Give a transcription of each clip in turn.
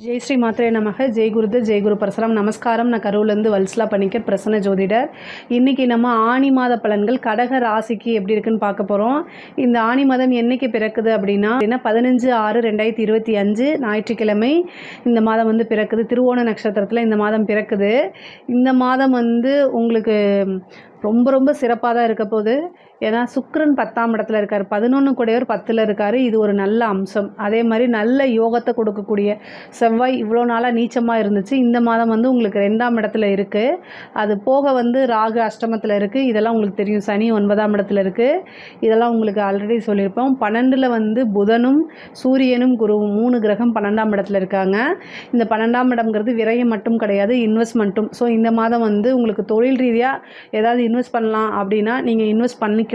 ஜெய் ஸ்ரீ மாத்ரே நமக. ஜெய் குருதேவ், ஜெய் குரு பரசுராம். நமஸ்காரம். நான் கரூர்லேருந்து வல்சலா பண்ணிக்க பிரசன்ன ஜோதிடர். இன்றைக்கி நம்ம ஆனி மாத பலன்கள் கடக ராசிக்கு எப்படி இருக்குன்னு பார்க்க போகிறோம். இந்த ஆனி மாதம் என்றைக்கு பிறக்குது அப்படின்னா 15/6/2025 ஞாயிற்றுக்கிழமை இந்த மாதம் வந்து பிறக்குது. திருவோண நட்சத்திரத்தில் இந்த மாதம் பிறக்குது. இந்த மாதம் வந்து உங்களுக்கு ரொம்ப சிறப்பாக தான் இருக்க போகுது. ஏன்னா சுக்கிரன் 10ஆம் இடத்துல இருக்கார், 11 கூடையவர் 10ல் இருக்கார். இது ஒரு நல்ல அம்சம். அதே மாதிரி நல்ல யோகத்தை கொடுக்கக்கூடிய செவ்வாய் இவ்வளோ நாளாக நீச்சமாக இருந்துச்சு. இந்த மாதம் வந்து உங்களுக்கு 2ஆம் இடத்துல இருக்குது. அது போக வந்து ராகு அஷ்டமத்தில் இருக்குது. இதெல்லாம் உங்களுக்கு தெரியும். சனி 9ஆம் இடத்துல இருக்குது. இதெல்லாம் உங்களுக்கு ஆல்ரெடி சொல்லியிருப்போம். 12ல் வந்து புதனும் சூரியனும் குருவும் 3 கிரகம் 12ஆம் இடத்துல இருக்காங்க. இந்த 12ஆம் இடம்ங்கிறது விரயம் மட்டும் கிடையாது, இன்வெஸ்ட்மெண்ட்டும். ஸோ இந்த மாதம் வந்து உங்களுக்கு தொழில் ரீதியாக ஏதாவது இன்வெஸ்ட் பண்ணலாம் அப்படின்னா நீங்கள் இன்வெஸ்ட் பண்ணிக்கலாம்.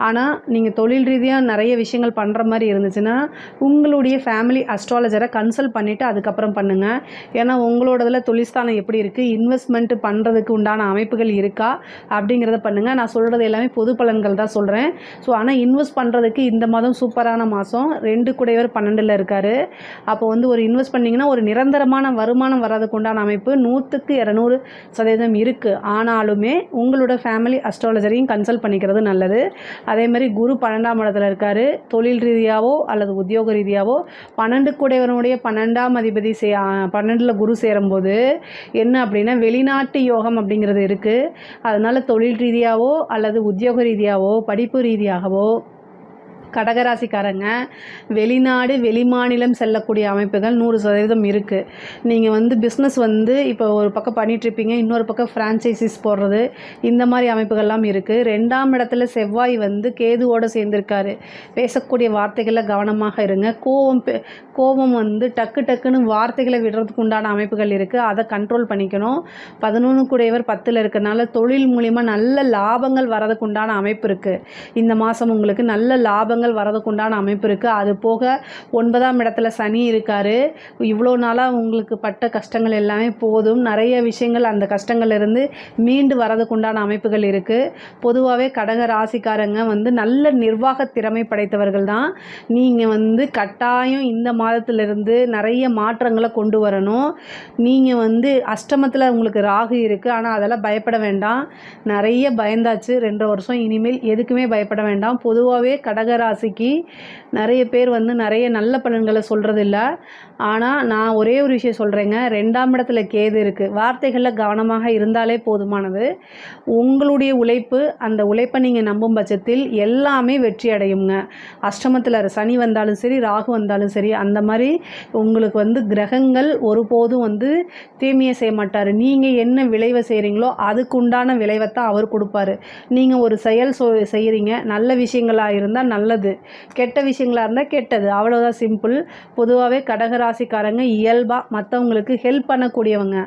ஆனால் நீங்கள் தொழில் ரீதியாக நிறைய விஷயங்கள் பண்ணுற மாதிரி இருந்துச்சுன்னா உங்களுடைய ஃபேமிலி அஸ்ட்ராலஜரை கன்சல்ட் பண்ணிவிட்டு அதுக்கப்புறம் பண்ணுங்கள். ஏன்னா உங்களோடதில் தொழில்ஸ்தானம் எப்படி இருக்குது, இன்வெஸ்ட்மெண்ட் பண்ணுறதுக்கு உண்டான அமைப்புகள் இருக்கா அப்படிங்கிறத பண்ணுங்கள். நான் சொல்கிறது எல்லாமே பொது பலன்கள் தான் சொல்கிறேன். ஸோ ஆனால் இன்வெஸ்ட் பண்ணுறதுக்கு இந்த மாதம் சூப்பரான மாதம். 2 கூடையவர் 12ல் இருக்கார். அப்போ வந்து ஒரு இன்வெஸ்ட் பண்ணிங்கன்னா ஒரு நிரந்தரமான வருமானம் வர்றதுக்கு உண்டான அமைப்பு 100க்கு 200% இருக்குது. ஆனாலுமே உங்களோட ஃபேமிலி அஸ்ட்ராலஜரையும் கன்சல்ட் பண்ணிக்கிறது நல்லது. அதே மாதிரி குரு 12ஆம் இடத்துல இருக்கார். தொழில் ரீதியாவோ அல்லது உத்தியோக ரீதியாவோ 12 கூடையவனுடைய 12ஆம் அதிபதி 12ல் குரு சேரும்போது என்ன அப்படின்னா வெளிநாட்டு யோகம் அப்படிங்கிறது இருக்குது. அதனால் தொழில் ரீதியாவோ அல்லது உத்தியோக ரீதியாவோ படிப்பு ரீதியாகவோ கடகராசிக்காரங்க வெளிநாடு வெளிமாநிலம் செல்லக்கூடிய அமைப்புகள் 100% இருக்குது. நீங்கள் வந்து பிஸ்னஸ் வந்து இப்போ ஒரு பக்கம் பண்ணிகிட்ருப்பீங்க, இன்னொரு பக்கம் ஃப்ரான்ச்சைசிஸ் போடுறது, இந்த மாதிரி அமைப்புகள்லாம் இருக்குது. 2ஆம் இடத்துல செவ்வாய் வந்து கேதுவோடு சேர்ந்துருக்காரு. பேசக்கூடிய வார்த்தைகளில் கவனமாக இருங்க. கோபம் வந்து டக்குன்னு வார்த்தைகளை விடுறதுக்கு உண்டான அமைப்புகள் இருக்குது. அதை கண்ட்ரோல் பண்ணிக்கணும். 11 கூடையவர் 10ல் இருக்கிறனால தொழில் மூலிமா நல்ல லாபங்கள் வரதுக்கு உண்டான அமைப்பு இருக்குது. இந்த மாதம் உங்களுக்கு நல்ல லாபங்கள் வரதுக்கு உண்டான அமைப்பு இருக்குது. அது போக 9ஆம் இடத்துல சனி இருக்கார். இவ்வளோ நாளாக உங்களுக்கு பட்ட கஷ்டங்கள் எல்லாமே போதும். நிறைய விஷயங்கள் அந்த கஷ்டங்கள்லேருந்து மீண்டு வரதுக்கு உண்டான அமைப்புகள் இருக்குது. பொதுவாகவே கடக ராசிக்காரங்க வந்து நல்ல நிர்வாக திறமை படைத்தவர்கள் தான். நீங்கள் வந்து கட்டாயம் இந்த மாதத்திலிருந்து நிறைய மாற்றங்களை கொண்டு வரணும். நீங்கள் வந்து அஷ்டமத்தில் உங்களுக்கு ராகு இருக்குது. ஆனால் அதெல்லாம் பயப்பட வேண்டாம். நிறைய பயந்தாச்சு 2 வருஷம். இனிமேல் எதுக்குமே பயப்பட வேண்டாம். பொதுவாகவே கடக ராசிக்கு நிறைய பேர் வந்து நிறைய நல்ல பலன்களை சொல்கிறதில்ல. ஆனால் நான் ஒரே ஒரு விஷயம் சொல்கிறேங்க. 2ஆம் இடத்துல கேது இருக்குது. வார்த்தைகளில் கவனமாக இருந்தாலே போதுமானது. உங்களுடைய உழைப்பு, அந்த உழைப்பை நீங்கள் நம்பும் பட்சத்தில் எல்லாமே வெற்றி அடையுங்க. அஷ்டமத்தில் சனி வந்தாலும் சரி, ராகு வந்தாலும் சரி, அந்த மாதிரி உங்களுக்கு வந்து கிரகங்கள் ஒருபோதும் வந்து தீமையை செய்ய மாட்டார். நீங்கள் என்ன விளைவை செய்கிறீங்களோ அதுக்கு உண்டான விளைவைத்தான் அவர் கொடுப்பார். நீங்கள் ஒரு செயல் செய்கிறீங்க, நல்ல விஷயங்களாக இருந்தால் நல்லது, கெட்ட விஷயங்களாக இருந்தால் கெட்டது, அவ்வளோதான், சிம்பிள். பொதுவாகவே கடகராசிக்காரங்க இயல்பாக மற்றவங்களுக்கு ஹெல்ப் பண்ணக்கூடியவங்க.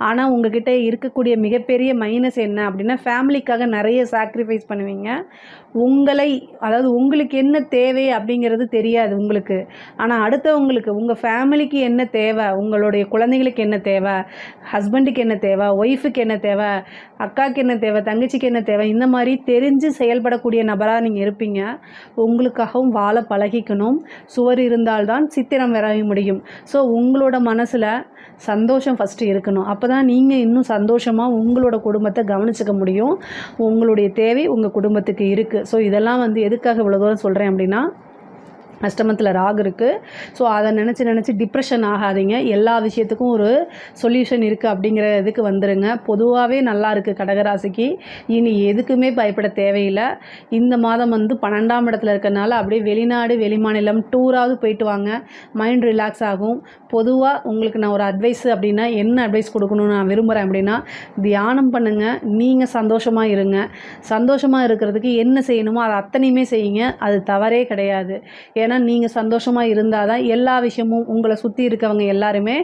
ஆனால் உங்ககிட்ட இருக்கக்கூடிய மிகப்பெரிய மைனஸ் என்ன அப்படின்னா ஃபேமிலிக்காக நிறைய சாக்ரிஃபைஸ் பண்ணுவீங்க. அதாவது உங்களுக்கு என்ன தேவை அப்படிங்கிறது தெரியாது உங்களுக்கு. ஆனால் அடுத்தவங்களுக்கு உங்கள் ஃபேமிலிக்கு என்ன தேவை, உங்களுடைய குழந்தைகளுக்கு என்ன தேவை, ஹஸ்பண்டுக்கு என்ன தேவை, ஒய்ஃபுக்கு என்ன தேவை, அக்காவுக்கு என்ன தேவை, தங்கச்சிக்கு என்ன தேவை, இந்த மாதிரி தெரிஞ்சு செயல்படக்கூடிய நபராக நீங்கள் இருப்பீங்க. உங்களுக்காகவும் வாழ பழகிக்கணும். சுவர் இருந்தால்தான் சித்திரம் வரைய முடியும். ஸோ உங்களோட மனசில் சந்தோஷம் ஃபஸ்ட்டு இருக்கணும். அப்போ தான் நீங்கள் இன்னும் சந்தோஷமாக உங்களோட குடும்பத்தை கவனிச்சிக்க முடியும். உங்களுடைய தேவை உங்கள் குடும்பத்துக்கு இருக்குது. ஸோ இதெல்லாம் வந்து எதுக்காக இவ்வளோ தூரம் சொல்கிறேன் அப்படின்னா அஷ்டமத்தில் ராகு இருக்குது. ஸோ அதை நினச்சி டிப்ரெஷன் ஆகாதீங்க. எல்லா விஷயத்துக்கும் ஒரு சொல்யூஷன் இருக்குது அப்படிங்கிற இதுக்கு வந்துடுங்க. பொதுவாகவே நல்லா இருக்குது கடகராசிக்கு. இனி எதுக்குமே பயப்பட தேவையில்லை. இந்த மாதம் வந்து 12ஆம் இடத்துல இருக்கிறனால அப்படியே வெளிநாடு வெளிமாநிலம் டூராவது போயிட்டு வாங்க. மைண்ட் ரிலாக்ஸ் ஆகும். பொதுவாக உங்களுக்கு நான் ஒரு அட்வைஸ் அப்படின்னா என்ன அட்வைஸ் கொடுக்கணும்னு நான் விரும்புகிறேன் அப்படின்னா தியானம் பண்ணுங்கள். நீங்கள் சந்தோஷமாக இருங்க. சந்தோஷமாக இருக்கிறதுக்கு என்ன செய்யணுமோ அதை அத்தனையுமே செய்யுங்க. அது தவறே கிடையாது. ஏன்னா நீங்கள் சந்தோஷமாக இருந்தால் தான் எல்லா விஷயமும் உங்களை சுற்றி இருக்கவங்க எல்லாருமே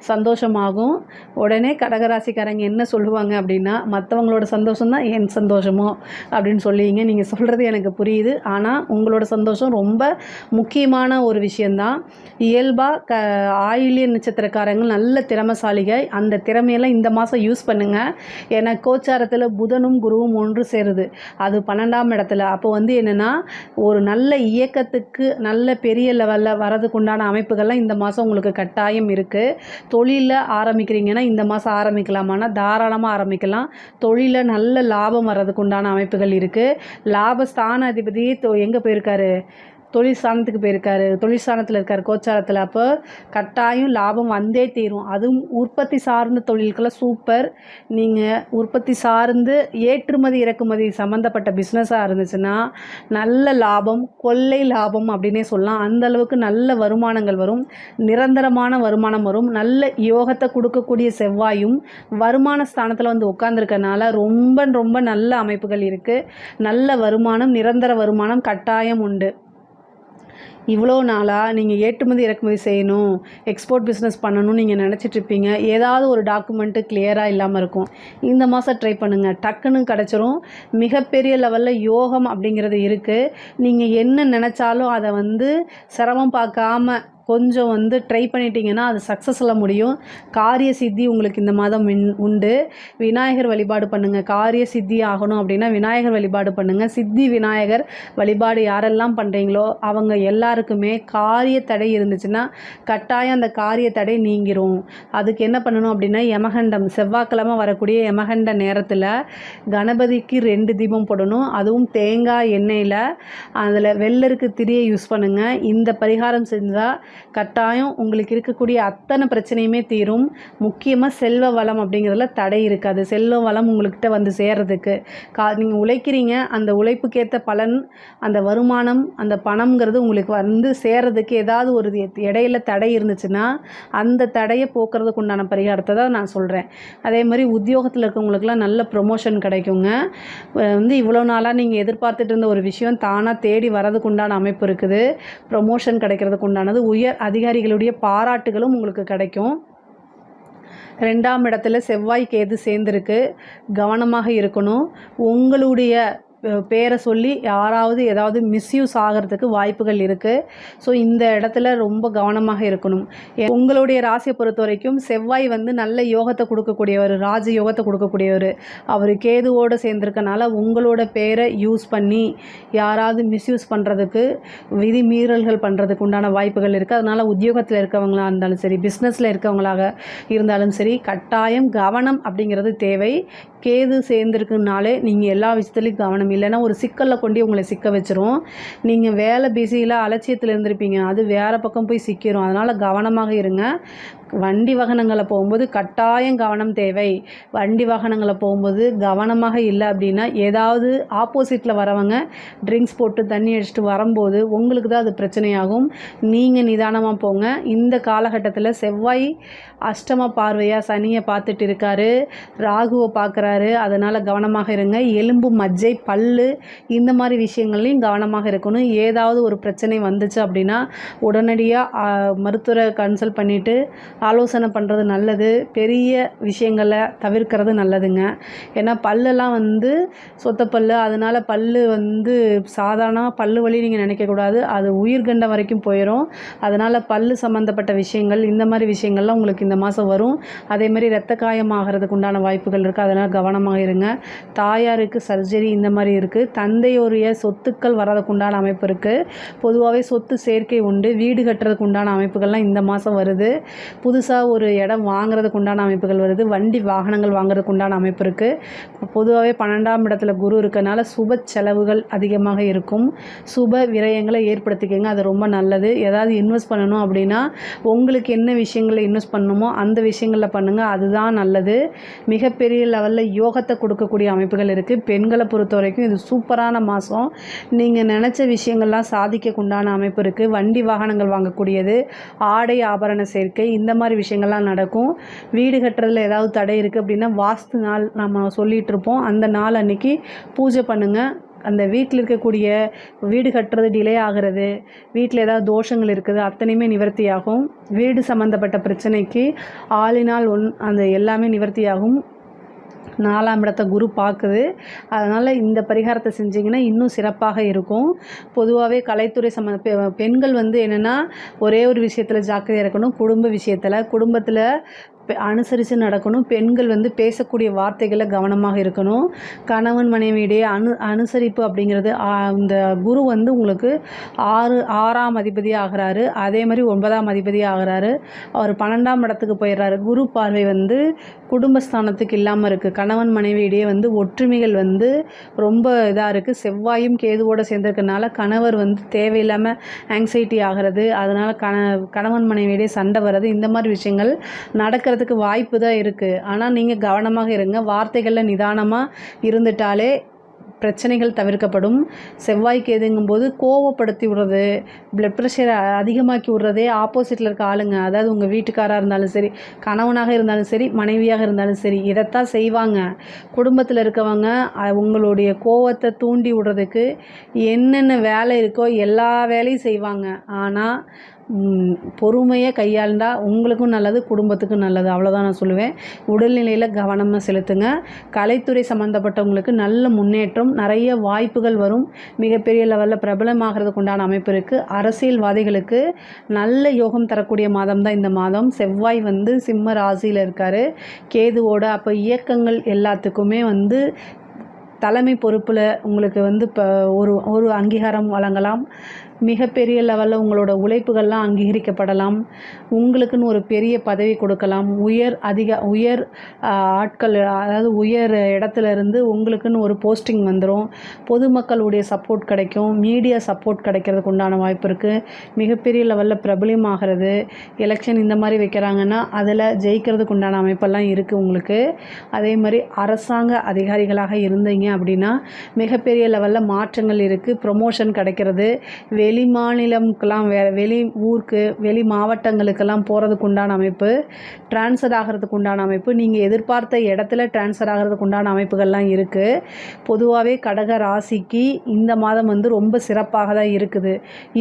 சந்தோஷமாகும். உடனே கடகராசிக்காரங்க என்ன சொல்லுவாங்க அப்படின்னா மற்றவங்களோட சந்தோஷம் தான் என் சந்தோஷமோ அப்படின்னு சொல்லுவீங்க. நீங்கள் சொல்கிறது எனக்கு புரியுது. ஆனால் உங்களோட சந்தோஷம் ரொம்ப முக்கியமான ஒரு விஷயந்தான். இயல்பாக ஆயில்ய நட்சத்திரக்காரங்க நல்ல திறமைசாலிகள். அந்த திறமையெல்லாம் இந்த மாதம் யூஸ் பண்ணுங்கள். ஏன்னா கோச்சாரத்தில் புதனும் குருவும் ஒன்று சேருது. அது 12ஆம் இடத்துல. அப்போ வந்து என்னென்னா ஒரு நல்ல இயக்கத்துக்கு நல்ல நல்ல பெரிய லெவலில் வரதுக்கு உண்டான அமைப்புகள்லாம் இந்த மாதம் உங்களுக்கு கட்டாயம் இருக்குது. தொழிலில் ஆரம்பிக்கிறீங்கன்னா இந்த மாதம் ஆரம்பிக்கலாமான்னா தாராளமாக ஆரம்பிக்கலாம். தொழிலில் நல்ல லாபம் வர்றதுக்கு உண்டான அமைப்புகள் இருக்குது. லாபஸ்தான அதிபதி எங்கே போயிருக்காரு? தொழில் ஸ்தானத்துக்கு போயிருக்காரு. தொழில் ஸ்தானத்தில் இருக்கார் கோச்சாரத்தில். அப்போ கட்டாயம் லாபம் வந்தே தீரும். அதுவும் உற்பத்தி சார்ந்த தொழில்களை சூப்பர். நீங்கள் உற்பத்தி சார்ந்து ஏற்றுமதி இறக்குமதி சம்மந்தப்பட்ட பிஸ்னஸாக இருந்துச்சுன்னா நல்ல லாபம், கொள்ளை லாபம் அப்படின்னே சொல்லலாம். அந்தளவுக்கு நல்ல வருமானங்கள் வரும், நிரந்தரமான வருமானம் வரும். நல்ல யோகத்தை கொடுக்கக்கூடிய செவ்வாயும் வருமான ஸ்தானத்தில் வந்து உட்காந்துருக்கனால ரொம்ப ரொம்ப நல்ல அமைப்புகள் இருக்குது. நல்ல வருமானம், நிரந்தர வருமானம் கட்டாயம் உண்டு. இவ்வளோ நாளாக நீங்கள் ஏற்றுமதி இறக்குமதி செய்யணும், எக்ஸ்போர்ட் பிஸ்னஸ் பண்ணணும்னு நீங்கள் நினச்சிட்ருப்பீங்க. ஏதாவது ஒரு டாக்குமெண்ட்டு கிளியராக இல்லாமல் இருக்கும். இந்த மாதம் ட்ரை பண்ணுங்கள், டக்குன்னு கிடச்சிரும். மிகப்பெரிய லெவலில் யோகம் அப்படிங்கிறது இருக்குது. நீங்கள் என்ன நினச்சாலும் அதை வந்து சிரமம் பார்க்காம கொஞ்சம் வந்து ட்ரை பண்ணிட்டீங்கன்னா அது சக்ஸஸில் முடியும். காரிய சித்தி உங்களுக்கு இந்த மாதம் உண்டு. விநாயகர் வழிபாடு பண்ணுங்கள். காரிய சித்தி ஆகணும் அப்படின்னா விநாயகர் வழிபாடு பண்ணுங்கள். சித்தி விநாயகர் வழிபாடு யாரெல்லாம் பண்ணுறீங்களோ அவங்க எல்லாருக்குமே காரிய தடை இருந்துச்சுன்னா கட்டாயம் அந்த காரிய தடை நீங்கிரும். அதுக்கு என்ன பண்ணணும் அப்படின்னா யமகண்டம், செவ்வாய்க்கிழமை வரக்கூடிய யமகண்ட நேரத்தில் கணபதிக்கு 2 தீபம் போடணும். அதுவும் தேங்காய் எண்ணெயில் அதில் வெள்ளருக்கு திரியை யூஸ் பண்ணுங்கள். இந்த பரிகாரம் செஞ்சால் கட்டாயம் உங்களுக்கு இருக்கக்கூடிய அத்தனை பிரச்சனையுமே தீரும். முக்கியமாக செல்வ வளம் அப்படிங்கிறதுல தடை இருக்காது. செல்வ வளம் உங்கள்கிட்ட வந்து சேர்றதுக்கு நீங்கள் உழைக்கிறீங்க, அந்த உழைப்புக்கேற்ற பலன், அந்த வருமானம், அந்த பணம்ங்கிறது உங்களுக்கு வந்து சேர்றதுக்கு ஏதாவது ஒரு இடையில தடை இருந்துச்சுன்னா அந்த தடையை போக்குறதுக்கு உண்டான பரிகாரத்தை தான் நான் சொல்கிறேன். அதே மாதிரி உத்தியோகத்தில் இருக்கவங்களுக்குலாம் நல்ல ப்ரொமோஷன் கிடைக்குங்க. வந்து இவ்வளோ நாளாக நீங்கள் எதிர்பார்த்துட்டு இருந்த ஒரு விஷயம் தானாக தேடி வரதுக்கு உண்டான அமைப்பு இருக்குது. ப்ரொமோஷன் கிடைக்கிறதுக்கு உண்டானது, உயர் அதிகாரிகளுடைய பாராட்டுகளும் உங்களுக்கு கிடைக்கும். 2ஆம் இடத்துல செவ்வாய் கேது சேர்ந்துருக்கு. கவனமாக இருக்கணும். உங்களுடைய பேரை சொல்லி யாராவது ஏதாவது மிஸ்யூஸ் ஆகிறதுக்கு வாய்ப்புகள் இருக்குது. ஸோ இந்த இடத்துல ரொம்ப கவனமாக இருக்கணும். உங்களுடைய ராசியை பொறுத்த வரைக்கும் செவ்வாய் வந்து நல்ல யோகத்தை கொடுக்கக்கூடியவர், ராஜ யோகத்தை கொடுக்கக்கூடியவர். அவர் கேதுவோடு சேர்ந்துருக்கனால உங்களோட பேரை யூஸ் பண்ணி யாராவது மிஸ்யூஸ் பண்ணுறதுக்கு, விதி மீறல்கள் பண்ணுறதுக்கு உண்டான வாய்ப்புகள் இருக்குது. அதனால் உத்தியோகத்தில் இருக்கவங்களாக இருந்தாலும் சரி, பிஸ்னஸில் இருக்கவங்களாக இருந்தாலும் சரி, கட்டாயம் கவனம் அப்படிங்கிறது தேவை. கேது சேர்ந்துருக்குனாலே நீங்கள் எல்லா விஷயத்துலையும் கவனம், இல்லைன்னா ஒரு சிக்கலில் கொண்டு உங்களை சிக்க வச்சிரும். நீங்கள் வேலை பிஸியில் அலட்சியத்தில் இருந்திருப்பீங்க, அது வேறு பக்கம் போய் சிக்கிரும். அதனால் கவனமாக இருங்க. வண்டி வாகனங்களை போகும்போது கட்டாயம் கவனம் தேவை. வண்டி வாகனங்களை போகும்போது கவனமாக இல்லை அப்படின்னா ஏதாவது ஆப்போசிட்டில் வரவங்க ட்ரிங்க்ஸ் போட்டு தண்ணி அடிச்சுட்டு வரும்போது உங்களுக்கு தான் அது பிரச்சனையாகும். நீங்கள் நிதானமாக போங்க. இந்த காலகட்டத்தில் செவ்வாய் அஷ்டம பார்வையாக சனியை பார்த்துட்டு இருக்காரு, ராகுவை பார்க்குறாரு. அதனால் கவனமாக இருங்க. எலும்பு, மஜ்ஜை, பல்லு இந்த மாதிரி விஷயங்கள்லையும் கவனமாக இருக்கணும். ஏதாவது ஒரு பிரச்சனை வந்துச்சு அப்படின்னா உடனடியாக மருத்துவரை கன்சல்ட் பண்ணிவிட்டு ஆலோசனை பண்ணுறது நல்லது. பெரிய விஷயங்களை தவிர்க்கிறது நல்லதுங்க. ஏன்னா பல்லெல்லாம் வந்து சொத்த பல்லு, அதனால் பல்லு வந்து சாதாரண பல்லு வலி நீங்கள் நினைக்கக்கூடாது. அது உயிர்கண்ட வரைக்கும் போயிடும். அதனால் பல்லு சம்மந்தப்பட்ட விஷயங்கள், இந்த மாதிரி விஷயங்கள்லாம் உங்களுக்கு இந்த மாதம் வரும். அதேமாதிரி இரத்த காயம் ஆகிறதுக்கு உண்டான வாய்ப்புகள் இருக்குது. அதனால் கவனமாக இருங்க. தாயாருக்கு சர்ஜரி இந்த மாதிரி இருக்குது. தந்தையோடைய சொத்துக்கள் வர்றதுக்கு உண்டான அமைப்பு இருக்குது. பொதுவாகவே சொத்து சேர்க்கை உண்டு. வீடு கட்டுறதுக்கு உண்டான அமைப்புகள்லாம் இந்த மாதம் வருது. புதுசாக ஒரு இடம் வாங்குறதுக்கு உண்டான அமைப்புகள் வருது. வண்டி வாகனங்கள் வாங்குறதுக்கு உண்டான அமைப்பு இருக்குது. பொதுவாகவே 12ஆம் இடத்துல குரு இருக்கனால சுப செலவுகள் அதிகமாக இருக்கும். சுப விரயங்களை ஏற்படுத்திக்கங்க, அது ரொம்ப நல்லது. ஏதாவது இன்வெஸ்ட் பண்ணணும் அப்படின்னா உங்களுக்கு என்ன விஷயங்களில் இன்வெஸ்ட் பண்ணணுமோ அந்த விஷயங்களில் பண்ணுங்கள், அதுதான் நல்லது. மிகப்பெரிய லெவலில் யோகத்தை கொடுக்கக்கூடிய அமைப்புகள் இருக்குது. பெண்களை பொறுத்த வரைக்கும் இது சூப்பரான மாதம். நீங்கள் நினச்ச விஷயங்கள்லாம் சாதிக்க உண்டான அமைப்பு இருக்குது. வண்டி வாகனங்கள் வாங்கக்கூடியது, ஆடை ஆபரண சேர்க்கை, இந்த மாதிரி விஷயங்கள்லாம் நடக்கும். வீடு கட்டுறதுல ஏதாவது தடை இருக்குது அப்படின்னா வாஸ்து நாள் நம்ம சொல்லிகிட்டு இருப்போம். அந்த நாள் அன்றைக்கி பூஜை பண்ணுங்கள். அந்த வீட்டில் இருக்கக்கூடிய வீடு கட்டுறது டிலே ஆகிறது, வீட்டில் ஏதாவது தோஷங்கள் இருக்குது, அத்தனையுமே நிவர்த்தி ஆகும். வீடு சம்மந்தப்பட்ட பிரச்சனைக்கு ஆளினால் அந்த எல்லாமே நிவர்த்தி ஆகும். 4ஆம் இடத்தை குரு பார்க்குது. அதனால் இந்த பரிகாரத்தை செஞ்சிங்கன்னா இன்னும் சிறப்பாக இருக்கும். பொதுவாகவே கலைத்துறை பெண்கள் வந்து என்னென்னா ஒரே ஒரு விஷயத்தில் ஜாக்கிரதையாக இருக்கணும். குடும்ப விஷயத்தில், குடும்பத்தில் அனுசரித்து நடக்கணும். பெண்கள் வந்து பேசக்கூடிய வார்த்தைகளில் கவனமாக இருக்கணும். கணவன் மனைவியிடையே அனுசரிப்பு அப்படிங்கிறது இந்த குரு வந்து உங்களுக்கு 6ஆம் அதிபதி ஆகிறாரு. அதே மாதிரி 9ஆம் அதிபதி ஆகிறாரு. அவர் 12ஆம் இடத்துக்கு போயிடுறாரு. குரு பார்வை வந்து குடும்பஸ்தானத்துக்கு இல்லாமல் இருக்குது. கணவன் மனைவியிடையே வந்து ஒற்றுமைகள் வந்து ரொம்ப இதாக இருக்குது. செவ்வாயும் கேதுவோடு சேர்ந்துருக்கனால கணவர் வந்து தேவையில்லாமல் ஆங்ஸைட்டி ஆகிறது. அதனால் கணவன் மனைவியிடையே சண்டை வர்றது, இந்த மாதிரி விஷயங்கள் நடக்கிறதுக்கு வாய்ப்பு தான் இருக்குது. ஆனால் நீங்கள் கவனமாக இருங்க. வார்த்தைகளில் நிதானமாக இருந்துட்டாலே பிரச்சனைகள் தவிர்க்கப்படும். செவ்வாய் கேதுங்கும்போது கோவப்படுத்தி விடுறது, பிளட் ப்ரெஷரை அதிகமாக்கி விடுறதே ஆப்போசிட்டில் இருக்க ஆளுங்க. அதாவது உங்கள் வீட்டுக்காராக இருந்தாலும் சரி, கணவனாக இருந்தாலும் சரி, மனைவியாக இருந்தாலும் சரி, இதைத்தான் செய்வாங்க. குடும்பத்தில் இருக்கவங்க உங்களுடைய கோவத்தை தூண்டி விடுறதுக்கு என்னென்ன வேலை இருக்கோ எல்லா வேலையும் செய்வாங்க. ஆனால் பொறுமையாக கையாண்டால் உங்களுக்கும் நல்லது, குடும்பத்துக்கும் நல்லது. அவ்வளோதான் நான் சொல்லுவேன். உடல்நிலையில் கவனமாக செலுத்துங்க. கலைத்துறை சம்மந்தப்பட்டவங்களுக்கு நல்ல முன்னேற்றம், நிறைய வாய்ப்புகள் வரும். மிகப்பெரிய லெவலில் பிரபலமாகிறதுக்கு உண்டான அமைப்பு இருக்குது. அரசியல்வாதிகளுக்கு நல்ல யோகம் தரக்கூடிய மாதம் தான் இந்த மாதம். செவ்வாய் வந்து சிம்ம ராசியில் இருக்கார் கேதுவோட. அப்போ இயக்கங்கள் எல்லாத்துக்குமே வந்து தலைமை பொறுப்பில் உங்களுக்கு வந்து இப்போ ஒரு அங்கீகாரம் வழங்கலாம். மிகப்பெரிய லெவலில் உங்களோட உழைப்புகள்லாம் அங்கீகரிக்கப்படலாம். உங்களுக்குன்னு ஒரு பெரிய பதவி கொடுக்கலாம். உயர் ஆட்கள், அதாவது உயர் இடத்துல இருந்து உங்களுக்குன்னு ஒரு போஸ்டிங் வந்துடும். பொதுமக்களுடைய சப்போர்ட் கிடைக்கும். மீடியா சப்போர்ட் கிடைக்கிறதுக்கு உண்டான வாய்ப்பு இருக்குது. மிகப்பெரிய லெவலில் பிரபலமாகிறது. எலெக்ஷன் இந்த மாதிரி வைக்கிறாங்கன்னா அதில் ஜெயிக்கிறதுக்கு உண்டான அமைப்பெல்லாம் இருக்குது உங்களுக்கு. அதே மாதிரி அரசாங்க அதிகாரிகளாக இருந்தீங்க அப்படின்னா மிகப்பெரிய லெவலில் மாற்றங்கள் இருக்குது. ப்ரொமோஷன் கிடைக்கிறது. வெளி மாநிலம்க்கெல்லாம் வெளி ஊருக்கு, வெளி மாவட்டங்களுக்கெல்லாம் போகிறதுக்கு உண்டான அமைப்பு, ட்ரான்ஸ்ஃபர் ஆகிறதுக்கு உண்டான அமைப்பு, நீங்கள் எதிர்பார்த்த இடத்துல ட்ரான்ஸ்ஃபர் ஆகிறதுக்கு உண்டான அமைப்புகள்லாம் இருக்குது. பொதுவாகவே கடக ராசிக்கு இந்த மாதம் வந்து ரொம்ப சிறப்பாக தான் இருக்குது.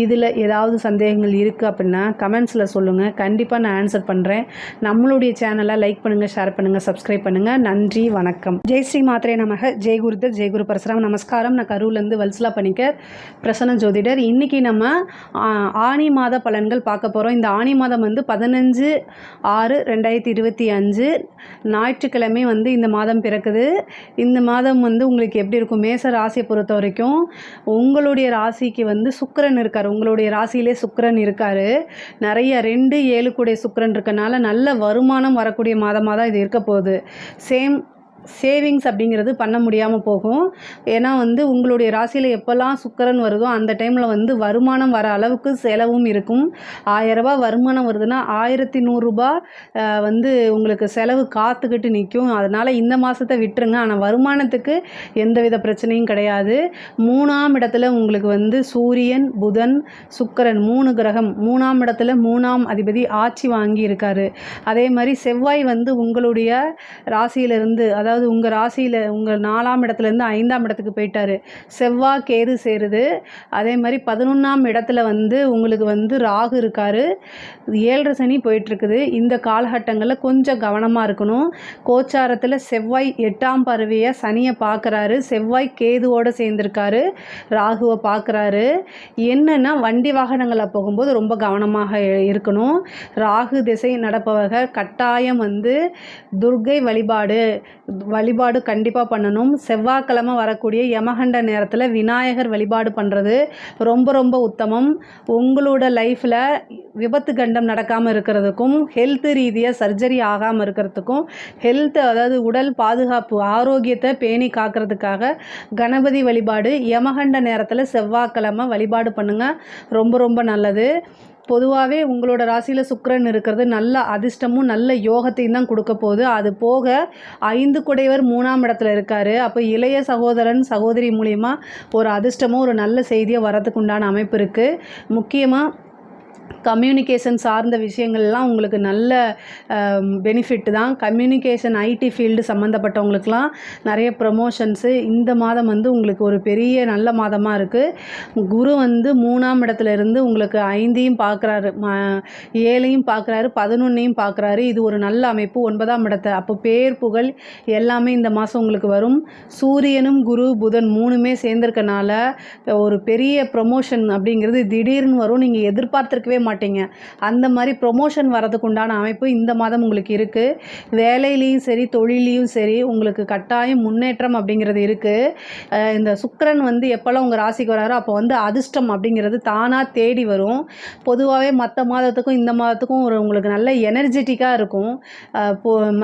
இதில் ஏதாவது சந்தேகங்கள் இருக்குது அப்படின்னா கமெண்ட்ஸில் சொல்லுங்கள். கண்டிப்பாக நான் ஆன்சர் பண்ணுறேன். நம்மளுடைய சேனலை லைக் பண்ணுங்கள், ஷேர் பண்ணுங்கள், சப்ஸ்கிரைப் பண்ணுங்கள். நன்றி, வணக்கம். ஜெய் ஸ்ரீ மாத்ரே நமக. ஜெய் குருதர், ஜெய் குரு பரசுராம். நமஸ்காரம். நான் கரூர்லேருந்து வல்சலா பணிக்கர், பிரசன்ன ஜோதிடர். இன்றைக்கி நம்ம ஆனி மாத பலன்கள் பார்க்க போகிறோம். இந்த ஆனி மாதம் வந்து 15/6/2025 ஞாயிற்றுக்கிழமை வந்து இந்த மாதம் பிறக்குது. இந்த மாதம் வந்து உங்களுக்கு எப்படி இருக்கும்? மேச ராசியை பொறுத்த வரைக்கும் உங்களுடைய ராசிக்கு வந்து சுக்கிரன் இருக்கார். உங்களுடைய ராசியிலே சுக்கிரன் இருக்கார். நிறைய 2, 7 கூடிய சுக்கிரன் இருக்கனால நல்ல வருமானம் வரக்கூடிய மாதமாக தான் இது இருக்க போகுது. சேவிங்ஸ் அப்படிங்கிறது பண்ண முடியாமல் போகும். ஏன்னா வந்து உங்களுடைய ராசியில் எப்போல்லாம் சுக்கிரன் வருதோ அந்த டைமில் வந்து வருமானம் வர அளவுக்கு செலவும் இருக்கும். 1000 ரூபாய் வருமானம் வருதுன்னா 1100 ரூபாய் வந்து உங்களுக்கு செலவு காத்துக்கிட்டு நிற்கும். அதனால் இந்த மாதத்தை விட்டுருங்க. ஆனால் வருமானத்துக்கு எந்தவித பிரச்சனையும் கிடையாது. 3ஆம் இடத்துல உங்களுக்கு வந்து சூரியன், புதன், சுக்கிரன் 3 கிரகம். 3ஆம் இடத்துல 3ஆம் அதிபதி ஆட்சி வாங்கி இருக்கார். அதே மாதிரி செவ்வாய் வந்து உங்களுடைய ராசியிலிருந்து, அதாவது உங்கள் ராசியில் உங்கள் 4ஆம் இடத்துலேருந்து 5ஆம் இடத்துக்கு போயிட்டார். செவ்வாய் கேது சேருது. அதே மாதிரி 11ஆம் இடத்துல வந்து உங்களுக்கு வந்து ராகு இருக்கார். 7.5 சனி போயிட்டுருக்குது. இந்த காலகட்டங்களில் கொஞ்சம் கவனமாக இருக்கணும். கோச்சாரத்தில் செவ்வாய் 8ஆம் பார்வையை சனியை பார்க்குறாரு. செவ்வாய் கேதுவோடு சேர்ந்துருக்காரு. ராகுவை பார்க்குறாரு. என்னென்னா வண்டி வாகனங்களில் போகும்போது ரொம்ப கவனமாக இருக்கணும். ராகு திசை நடப்பவர்கள் கட்டாயம் வந்து துர்க்கை வழிபாடு கண்டிப்பாக பண்ணணும். செவ்வாய்க்கிழமை வரக்கூடிய யமகண்ட நேரத்தில் விநாயகர் வழிபாடு பண்ணுறது ரொம்ப ரொம்ப உத்தமம். உங்களோட லைஃப்பில் விபத்து கண்டம் நடக்காமல் இருக்கிறதுக்கும், ஹெல்த் ரீதியாக சர்ஜரி ஆகாமல் இருக்கிறதுக்கும், அதாவது உடல் பாதுகாப்பு ஆரோக்கியத்தை பேணி காக்கிறதுக்காக கணபதி வழிபாடு யமகண்ட நேரத்தில் செவ்வாய்க்கிழமை வழிபாடு பண்ணுங்கள். ரொம்ப ரொம்ப நல்லது. பொதுவாகவே உங்களோட ராசியில் சுக்கிரன் இருக்கிறது நல்ல அதிர்ஷ்டமும் நல்ல யோகத்தையும் தான் கொடுக்க போகுது. அது போக 5 குடையவர் 3ஆம் இடத்துல இருக்கார். அப்போ இளைய சகோதரன் சகோதரி மூலிமா ஒரு அதிர்ஷ்டமும் ஒரு நல்ல செய்தியை வரதுக்கு உண்டான அமைப்பு இருக்குது. முக்கியமாக கம்யூனிகேஷன் சார்ந்த விஷயங்கள்லாம் உங்களுக்கு நல்ல பெனிஃபிட் தான். கம்யூனிகேஷன் ஐடி ஃபீல்டு சம்மந்தப்பட்டவங்களுக்கெலாம் நிறைய ப்ரமோஷன்ஸு இந்த மாதம் வந்து உங்களுக்கு ஒரு பெரிய நல்ல மாதமாக இருக்குது. குரு வந்து 3ஆம் இடத்துல இருந்து உங்களுக்கு 5ஐயும் பார்க்குறாரு, 7ஐயும் பார்க்குறாரு, 11ஐயும் பார்க்குறாரு. இது ஒரு நல்ல அமைப்பு. 9ஆம் இடத்தை அப்போ பேர் புகழ் எல்லாமே இந்த மாதம் உங்களுக்கு வரும். சூரியனும் குரு புதன் 3மே சேர்ந்துருக்கனால ஒரு பெரிய ப்ரமோஷன் அப்படிங்கிறது திடீர்னு வரும். நீங்கள் எதிர்பார்த்துருக்கவே மாட்டீங்க. அந்த மாதிரி ப்ரொமோஷன் வரதுக்கு உண்டான அமைப்பு இந்த மாதம் உங்களுக்கு இருக்குது. வேலையிலையும் சரி தொழிலையும் சரி உங்களுக்கு கட்டாயம் முன்னேற்றம் அப்படிங்கிறது இருக்குது. இந்த சுக்கிரன் வந்து எப்போல்லாம் உங்கள் ராசிக்கு வராரோ அப்போ வந்து அதிர்ஷ்டம் அப்படிங்கிறது தானாக தேடி வரும். பொதுவாகவே மற்ற மாதத்துக்கும் இந்த மாதத்துக்கும் உங்களுக்கு நல்ல எனர்ஜெட்டிக்காக இருக்கும்.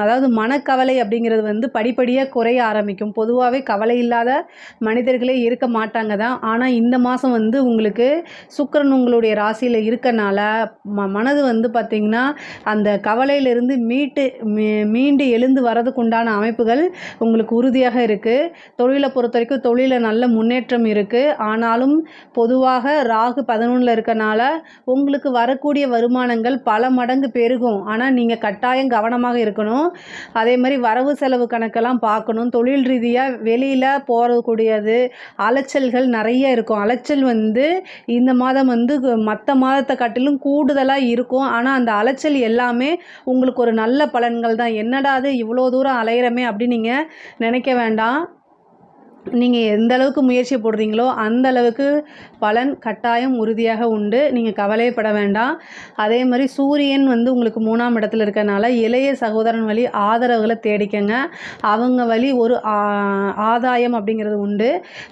அதாவது மனக்கவலை அப்படிங்கிறது வந்து படிப்படியாக குறைய ஆரம்பிக்கும். பொதுவாகவே கவலை இல்லாத மனிதர்களே இருக்க மாட்டாங்க தான். ஆனால் இந்த மாதம் வந்து உங்களுக்கு சுக்கிரன் உங்களுடைய ராசியில் இருக்கனால மனது வந்து பார்த்திங்கன்னா அந்த கவலையிலிருந்து மீண்டு எழுந்து வரதுக்கு உண்டான அமைப்புகள் உங்களுக்கு உறுதியாக இருக்குது. தொழிலை பொறுத்த வரைக்கும் தொழிலில் நல்ல முன்னேற்றம் இருக்குது. ஆனாலும் பொதுவாக ராகு 11ல் இருக்கனால உங்களுக்கு வரக்கூடிய வருமானங்கள் பல மடங்கு பெருகும். ஆனால் நீங்கள் கட்டாயம் கவனமாக இருக்கணும். அதே மாதிரி வரவு செலவு கணக்கெல்லாம் பார்க்கணும். தொழில் ரீதியாக வெளியில் போகக்கூடியது அலைச்சல்கள் நிறைய இருக்கும். அலைச்சல் வந்து இந்த மாதம் வந்து மற்ற மாதத்தை காட்டிலும் கூடுதலாக இருக்கும். ஆனால் அந்த அலைச்சல் எல்லாமே உங்களுக்கு ஒரு நல்ல பலன்கள் தான். என்னடா அது இவ்வளோ தூரம் அலையிறமே அப்படின்னு நீங்கள் நினைக்க வேண்டாம். நீங்கள் எந்த அளவுக்கு முயற்சி போடுறீங்களோ அந்த அளவுக்கு பலன் கட்டாயம் உறுதியாக உண்டு. நீங்கள் கவலைப்பட வேண்டாம். அதே மாதிரி சூரியன் வந்து உங்களுக்கு 3ஆம் இடத்துல இருக்கனால இளைய சகோதரன் வழி ஆதரவுகளை தேடிக்கங்க. அவங்க வழி ஒரு ஆதாயம் அப்படிங்கிறது உண்டு.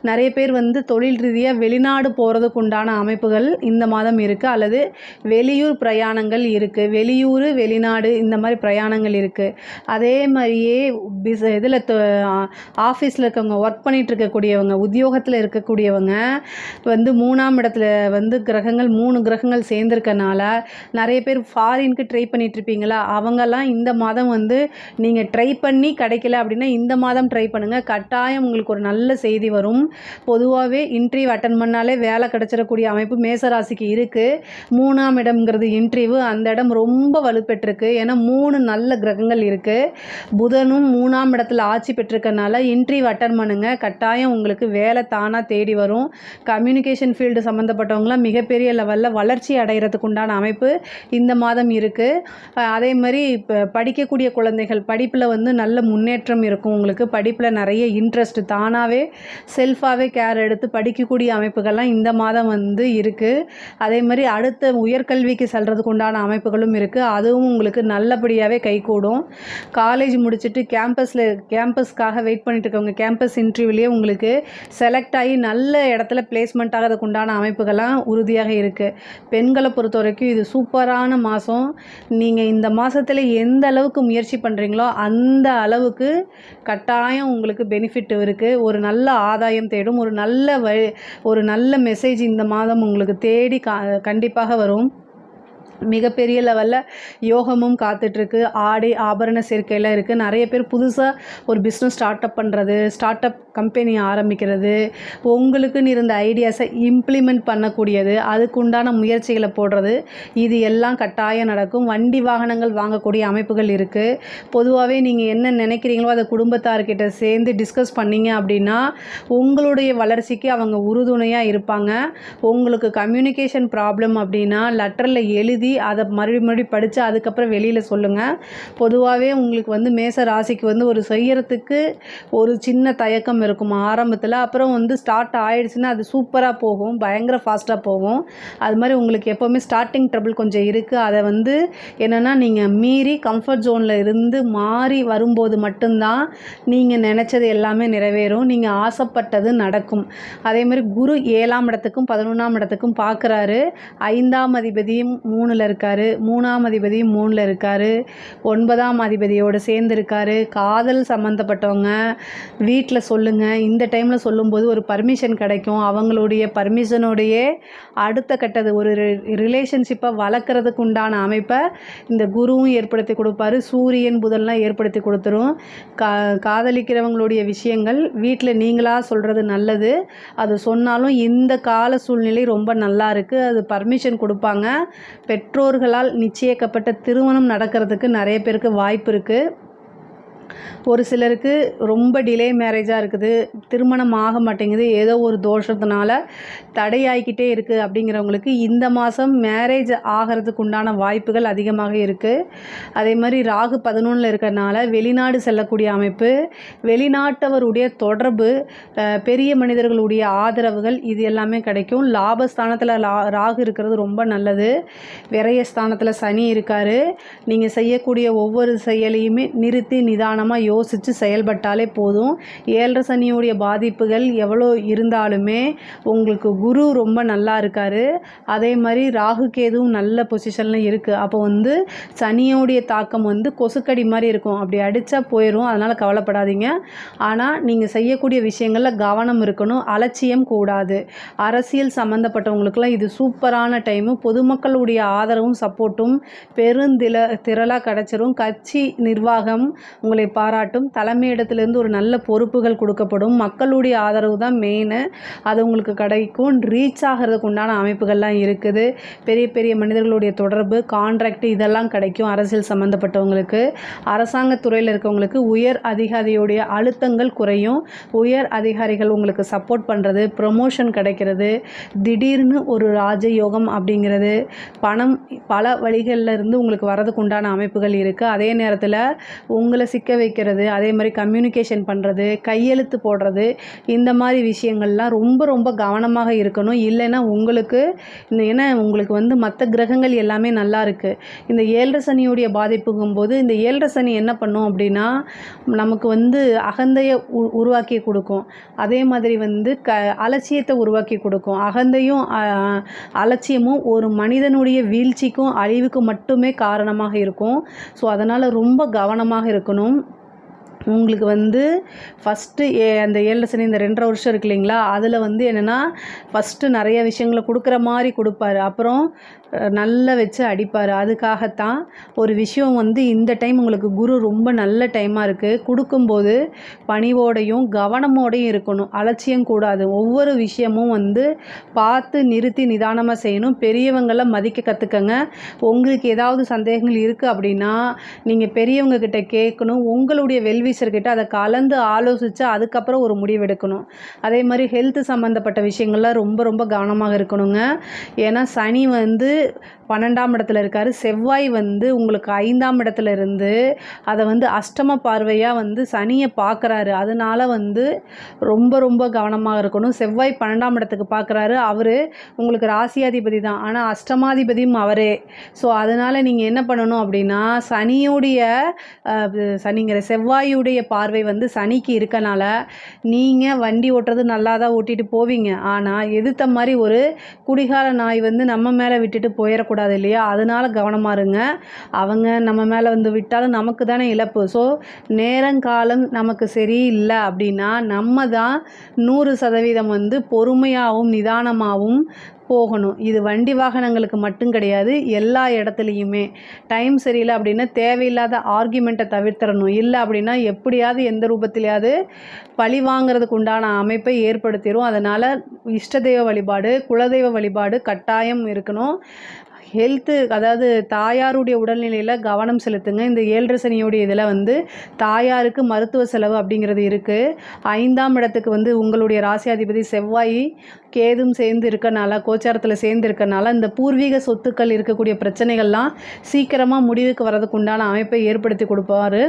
நிறைய பேர் வந்து தொழில் ரீதியாக வெளிநாடு போகிறதுக்கு உண்டான அமைப்புகள் இந்த மாதம் இருக்குது. அல்லது வெளியூர் பிரயாணங்கள் இருக்குது. வெளியூர் வெளிநாடு இந்த மாதிரி பிரயாணங்கள் இருக்குது. அதே மாதிரியே இதில் ஆஃபீஸில் இருக்கவங்க ஒர்க் இருக்கக்கூடியவங்க உத்தியோகத்தில் இருக்கக்கூடியவங்க வந்து 3ஆம் இடத்துல வந்து கிரகங்கள் 3 கிரகங்கள் சேர்ந்துருக்கனால நிறைய பேர் ஃபாரினுக்கு ட்ரை பண்ணிகிட்ருப்பீங்களா, அவங்கெல்லாம் இந்த மாதம் வந்து நீங்கள் ட்ரை பண்ணி கிடைக்கல அப்படின்னா இந்த மாதம் ட்ரை பண்ணுங்கள். கட்டாயம் உங்களுக்கு ஒரு நல்ல செய்தி வரும். பொதுவாகவே இன்டர்வியூ அட்டன் பண்ணாலே வேலை கிடச்சிடக்கூடிய அமைப்பு மேசராசிக்கு இருக்குது. 3ஆம் இடம்ங்கிறது இன்டர்வியூ, அந்த இடம் ரொம்ப வலுப்பெற்றிருக்கு. ஏன்னா 3 நல்ல கிரகங்கள் இருக்குது. புதனும் 3ஆம் இடத்துல ஆட்சி பெற்றிருக்கனால இன்டர்வியூ அட்டன் பண்ணுங்கள். கட்டாயம் உங்களுக்கு வேலை தானாக தேடி வரும். கம்யூனிகேஷன் ஃபீல்டு சம்மந்தப்பட்டவங்களாம் மிகப்பெரிய லெவலில் வளர்ச்சி அடைகிறதுக்கு உண்டான அமைப்பு இந்த மாதம் இருக்குது. அதே மாதிரி இப்போ படிக்கக்கூடிய குழந்தைகள் படிப்பில் வந்து நல்ல முன்னேற்றம் இருக்கும். உங்களுக்கு படிப்பில் நிறைய இன்ட்ரெஸ்ட் தானாகவே செல்ஃபாகவே கேர் எடுத்து படிக்கக்கூடிய அமைப்புகள்லாம் இந்த மாதம் வந்து இருக்குது. அதே மாதிரி அடுத்த உயர்கல்விக்கு செல்கிறதுக்கு உண்டான அமைப்புகளும் இருக்குது. அதுவும் உங்களுக்கு நல்லபடியாகவே கைகூடும். காலேஜ் முடிச்சுட்டு கேம்பஸ்க்காக வெயிட் பண்ணிட்டு இருக்கவங்க கேம்பஸ் இன்டர்வியூலேயே உங்களுக்கு செலக்ட் ஆகி நல்ல இடத்துல பிளேஸ்மெண்ட் ஆகிறதுக்கு உண்டான அமைப்புகள்லாம் உறுதியாக இருக்குது. பெண்களை பொறுத்த வரைக்கும் இது சூப்பரான மாதம். நீங்கள் இந்த மாதத்தில் எந்த அளவுக்கு முயற்சி பண்ணுறீங்களோ அந்த அளவுக்கு கட்டாயம் உங்களுக்கு பெனிஃபிட் இருக்குது. ஒரு நல்ல ஆதாயம் தேடும். ஒரு நல்ல மெசேஜ் இந்த மாதம் உங்களுக்கு தேடி கண்டிப்பாக வரும். மிகப்பெரிய லெவலில் யோகமும் காத்துட்ருக்கு. ஆடை ஆபரண சேர்க்கையில் இருக்குது. நிறைய பேர் புதுசாக ஒரு பிஸ்னஸ் ஸ்டார்ட் அப் கம்பெனி ஆரம்பிக்கிறது, உங்களுக்குன்னு இருந்த ஐடியாஸை இம்ப்ளிமெண்ட் பண்ணக்கூடியது, அதுக்கு உண்டான முயற்சிகளை போடுறது, இது எல்லாம் கட்டாயம் நடக்கும். வண்டி வாகனங்கள் வாங்கக்கூடிய அமைப்புகள் இருக்குது. பொதுவாகவே நீங்கள் என்ன நினைக்கிறீங்களோ அதை குடும்பத்தார்கிட்ட சேர்ந்து டிஸ்கஸ் பண்ணிங்க அப்படின்னா உங்களுடைய வளர்ச்சிக்கு அவங்க உறுதுணையாக இருப்பாங்க. உங்களுக்கு கம்யூனிகேஷன் ப்ராப்ளம் அப்படின்னா லெட்டரில் எழுதி அதை மறுபடி படித்து அதுக்கப்புறம் வெளியில் சொல்லுங்கள். பொதுவாகவே உங்களுக்கு வந்து மேச ராசிக்கு வந்து ஒரு செய்யறதுக்கு ஒரு சின்ன தயக்கம் இருக்கும் ஆரம்பத்தில். அப்புறம் வந்து ஸ்டார்ட் ஆகிடுச்சுன்னா அது சூப்பராக போகும், பயங்கர ஃபாஸ்ட்டாக போகும். அது மாதிரி உங்களுக்கு எப்போவுமே ஸ்டார்டிங் ட்ரபிள் கொஞ்சம் இருக்குது. அதை வந்து என்னென்னா நீங்கள் மீறி கம்ஃபர்ட் ஜோனில் இருந்து மாறி வரும்போது மட்டும்தான் நீங்கள் நினச்சது எல்லாமே நிறைவேறும், நீங்கள் ஆசைப்பட்டது நடக்கும். அதே மாதிரி குரு 7ஆம் இடத்துக்கும் 11ஆம் இடத்துக்கும் பார்க்குறாரு. 5ஆம் அதிபதியும் 3ல் இருக்கார், 3ஆம் அதிபதியும் 3ல் இருக்கார், 9ஆம் அதிபதியோடு சேர்ந்து இருக்கார். காதல் சம்மந்தப்பட்டவங்க வீட்டில் சொல்லுங்கள். இந்த டைமில் சொல்லும்போது ஒரு பர்மிஷன் கிடைக்கும். அவங்களுடைய பர்மிஷனோடையே அடுத்த கட்டது ஒரு ரிலேஷன்ஷிப்பை வளர்க்குறதுக்கு உண்டான அமைப்பை இந்த குருவும் ஏற்படுத்தி கொடுப்பாரு. சூரியன் புதன்லாம் ஏற்படுத்தி கொடுத்துரும். காதலிக்கிறவங்களுடைய விஷயங்கள் வீட்டில் நீங்களாக சொல்கிறது நல்லது. அது சொன்னாலும் இந்த கால சூழ்நிலை ரொம்ப நல்லா இருக்குது. அது பர்மிஷன் கொடுப்பாங்க. பெற்றோர்களால் நிச்சயிக்கப்பட்ட திருமணம் நடக்கிறதுக்கு நிறைய பேருக்கு வாய்ப்பு இருக்குது. ஒரு சிலருக்கு ரொம்ப டிலே மேரேஜாக இருக்குது, திருமணம் ஆக மாட்டேங்குது, ஏதோ ஒரு தோஷத்தினால தடையாகிக்கிட்டே இருக்குது அப்படிங்கிறவங்களுக்கு இந்த மாதம் மேரேஜ் ஆகிறதுக்கு உண்டான வாய்ப்புகள் அதிகமாக இருக்குது. அதே மாதிரி ராகு 11ல் இருக்கிறனால வெளிநாடு செல்லக்கூடிய அமைப்பு, வெளிநாட்டவருடைய தொடர்பு, பெரிய மனிதர்களுடைய ஆதரவுகள் இது எல்லாமே கிடைக்கும். லாபஸ்தானத்தில் ராகு இருக்கிறது ரொம்ப நல்லது. விரயஸ்தானத்தில் சனி இருக்கார். நீங்கள் செய்யக்கூடிய ஒவ்வொரு செயலையுமே நிறுத்தி நிதானமாக யோசித்து செயல்பட்டாலே போதும். 7 சனியுடைய பாதிப்புகள் எவ்வளோ இருந்தாலுமே உங்களுக்கு குரு ரொம்ப நல்லா இருக்கார். அதே மாதிரி ராகு கேதுவும் நல்ல பொசிஷனில் இருக்குது. அப்போ வந்து சனியோடைய தாக்கம் வந்து கொசுக்கடி மாதிரி இருக்கும், அப்படி அடித்தா போயிடும். அதனால் கவலைப்படாதீங்க. ஆனால் நீங்கள் செய்யக்கூடிய விஷயங்களில் கவனம் இருக்கணும், அலட்சியம் கூடாது. அரசியல் சம்மந்தப்பட்டவங்களுக்கெல்லாம் இது சூப்பரான டைமு. பொதுமக்களுடைய ஆதரவும் சப்போர்ட்டும் திரளாக கிடச்சிரும். கட்சி நிர்வாகம் உங்களை பாராட்டும். தலைமையிடத்திலிருந்து ஒரு நல்ல பொறுப்புகள் கொடுக்கப்படும். மக்களுடைய ஆதரவு தான் மெயின், அது உங்களுக்கு கிடைக்கும். ரீச் ஆகிறதுக்கு உண்டான அமைப்புகள்லாம் இருக்குது. பெரிய பெரிய மனிதர்களுடைய தொடர்பு, கான்ட்ராக்ட் இதெல்லாம் கிடைக்கும். அரசியல் சம்மந்தப்பட்டவங்களுக்கு, அரசாங்கத்துறையில் இருக்கவங்களுக்கு உயர் அதிகாரியுடைய அழுத்தங்கள் குறையும். உயர் அதிகாரிகள் உங்களுக்கு சப்போர்ட் பண்ணுறது, ப்ரொமோஷன் கிடைக்கிறது, திடீர்னு ஒரு ராஜயோகம் அப்படிங்கிறது, பணம் பல வழிகளில் இருந்து உங்களுக்கு வரதுக்கு உண்டான அமைப்புகள் இருக்குது. அதே நேரத்தில் உங்களை சிக்க வைக்கிறது, அதே மாதிரி கம்யூனிகேஷன் பண்ணுறது, கையெழுத்து போடுறது, இந்த மாதிரி விஷயங்கள்லாம் ரொம்ப ரொம்ப கவனமாக இருக்கணும். இல்லைன்னா உங்களுக்கு ஏன்னா உங்களுக்கு வந்து மற்ற கிரகங்கள் எல்லாமே நல்லா இருக்குது. இந்த 7 சனியுடைய பாதிப்புங்கும்போது இந்த 7 சனி என்ன பண்ணும் அப்படின்னா நமக்கு வந்து அகந்தையை உருவாக்கி கொடுக்கும். அதே மாதிரி வந்து அலட்சியத்தை உருவாக்கி கொடுக்கும். அகந்தையும் அலட்சியமும் ஒரு மனிதனுடைய வீழ்ச்சிக்கும் அழிவுக்கும் மட்டுமே காரணமாக இருக்கும். ஸோ அதனால் ரொம்ப கவனமாக இருக்கணும். உங்களுக்கு வந்து ஃபஸ்ட்டு அந்த 7 சனி இந்த 2.5 வருஷம் இருக்கு இல்லைங்களா, அதில் வந்து என்னென்னா ஃபஸ்ட்டு நிறைய விஷயங்களை கொடுக்குற மாதிரி கொடுப்பாரு, அப்புறம் நல்லா வச்சு அடிப்பார். அதுக்காகத்தான் ஒரு விஷயம் வந்து இந்த டைம் உங்களுக்கு குரு ரொம்ப நல்ல டைமாக இருக்குது. கொடுக்கும்போது பணிவோடையும் கவனமோடையும் இருக்கணும், அலட்சியம் கூடாது. ஒவ்வொரு விஷயமும் வந்து பார்த்து நிறுத்தி நிதானமாக செய்யணும். பெரியவங்களை மதிக்க கற்றுக்கங்க. உங்களுக்கு ஏதாவது சந்தேகங்கள் இருக்குது அப்படின்னா நீங்கள் பெரியவங்க கிட்ட கேட்கணும். உங்களுடைய வெல்விஷர்கிட்ட அதை கலந்து ஆலோசித்து அதுக்கப்புறம் ஒரு முடிவு எடுக்கணும். அதே மாதிரி ஹெல்த் சம்மந்தப்பட்ட விஷயங்கள்லாம் ரொம்ப ரொம்ப கவனமாக இருக்கணுங்க. ஏன்னா சனி வந்து 12ஆம் இடத்துல இருக்கார். செவ்வாய் வந்து உங்களுக்கு 5ஆம் இடத்துல இருந்து அதை வந்து அஷ்டம பார்வையாக வந்து சனியை பார்க்குறாரு. அதனால வந்து ரொம்ப ரொம்ப கவனமாக இருக்கணும். செவ்வாய் 12ஆம் இடத்துக்கு பார்க்குறாரு. அவர் உங்களுக்கு ராசியாதிபதி தான், ஆனால் அஷ்டமாதிபதியும் அவரே. ஸோ அதனால் நீங்கள் என்ன பண்ணணும் அப்படின்னா செவ்வாயுடைய பார்வை வந்து சனிக்கு இருக்கனால நீங்கள் வண்டி ஓட்டுறது நல்லா தான் ஓட்டிகிட்டு போவீங்க. ஆனால் எதிர்த்த மாதிரி ஒரு குடிகார நாய் வந்து நம்ம மேலே விட்டுட்டு போயிடக்கூடாது இல்லையா, அதனால் கவனமாக இருங்க. அவங்க நம்ம மேலே வந்து விட்டாலும் நமக்கு தானே இழப்பு. ஸோ நேரங்காலம் நமக்கு சரியில்லை அப்படின்னா நம்ம தான் 100% வந்து பொறுமையாகவும் நிதானமாகவும் போகணும். இது வண்டி வாகனங்களுக்கு மட்டும் கிடையாது, எல்லா இடத்துலையுமே. டைம் சரியில்லை அப்படின்னா தேவையில்லாத ஆர்கியூமெண்ட்டை தவிர்த்திடணும். இல்லை அப்படின்னா எப்படியாவது எந்த ரூபத்திலையாவது பழி வாங்கிறதுக்கு உண்டான அமைப்பை ஏற்படுத்திடும். அதனால் இஷ்ட தெய்வ வழிபாடு, குலதெய்வ வழிபாடு கட்டாயம் இருக்கணும். ஹெல்த்து, அதாவது தாயாருடைய உடல்நிலையில் கவனம் செலுத்துங்க. இந்த 7 சனியோடைய இதில் வந்து தாயாருக்கு மருத்துவ செலவு அப்படிங்கிறது இருக்குது. 5ஆம் இடத்துக்கு வந்து உங்களுடைய ராசியாதிபதி செவ்வாய் கேதும் சேர்ந்து இருக்கனால, கோச்சாரத்தில் சேர்ந்து இருக்கனால இந்த பூர்வீக சொத்துக்கள் இருக்கக்கூடிய பிரச்சனைகள்லாம் சீக்கிரமாக முடிவுக்கு வரதுக்கு உண்டான அமைப்பை ஏற்படுத்தி கொடுப்பாரு.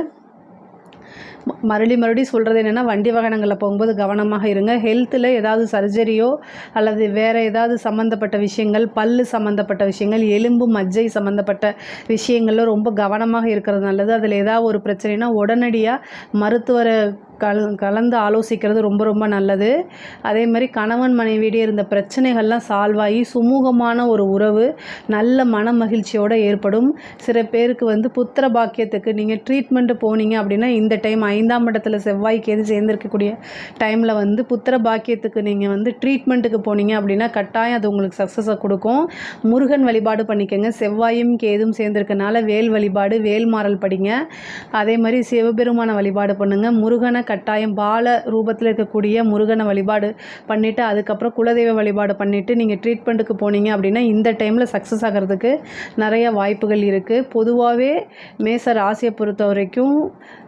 மறுபடி சொல்கிறது என்னென்னா வண்டி வாகனங்களில் போகும்போது கவனமாக இருங்க. ஹெல்த்தில் ஏதாவது சர்ஜரியோ அல்லது வேறு ஏதாவது சம்மந்தப்பட்ட விஷயங்கள், பல்லு சம்மந்தப்பட்ட விஷயங்கள், எலும்பு மஜ்ஜை சம்மந்தப்பட்ட விஷயங்களில் ரொம்ப கவனமாக இருக்கிறது நல்லது. அதில் ஏதாவது ஒரு பிரச்சனைனா உடனடியாக மருத்துவரை கலந்து ஆலோசிக்கிறது ரொம்ப ரொம்ப நல்லது. அதே மாதிரி கணவன் மனைவியிடையே இருந்த பிரச்சனைகள்லாம் சால்வ் ஆகி சுமூகமான ஒரு உறவு நல்ல மன மகிழ்ச்சியோடு ஏற்படும். சில பேருக்கு வந்து புத்திர பாக்கியத்துக்கு நீங்கள் ட்ரீட்மெண்ட்டு போனீங்க அப்படின்னா இந்த டைம் 5ஆம் இடத்துல செவ்வாய்க்கு எது சேர்ந்துருக்கக்கூடிய டைமில் வந்து புத்திர பாக்கியத்துக்கு நீங்கள் வந்து ட்ரீட்மெண்ட்டுக்கு போனீங்க அப்படின்னா கட்டாயம் அது உங்களுக்கு சக்ஸஸை கொடுக்கும். முருகன் வழிபாடு பண்ணிக்கோங்க. செவ்வாயும் கேதும் சேர்ந்துருக்கனால வேல் வழிபாடு, வேல் மாறல் படிங்க. அதே மாதிரி சிவபெருமான வழிபாடு பண்ணுங்கள். முருகனை கட்டாயம் பால ரூபத்தில் இருக்கக்கூடிய முருகனை வழிபாடு பண்ணிவிட்டு அதுக்கப்புறம் குலதெய்வ வழிபாடு பண்ணிவிட்டு நீங்கள் ட்ரீட்மெண்ட்டுக்கு போனீங்க அப்படின்னா இந்த டைமில் சக்ஸஸ் ஆகிறதுக்கு நிறைய வாய்ப்புகள் இருக்குது. பொதுவாகவே மேச ராசியை பொறுத்த வரைக்கும்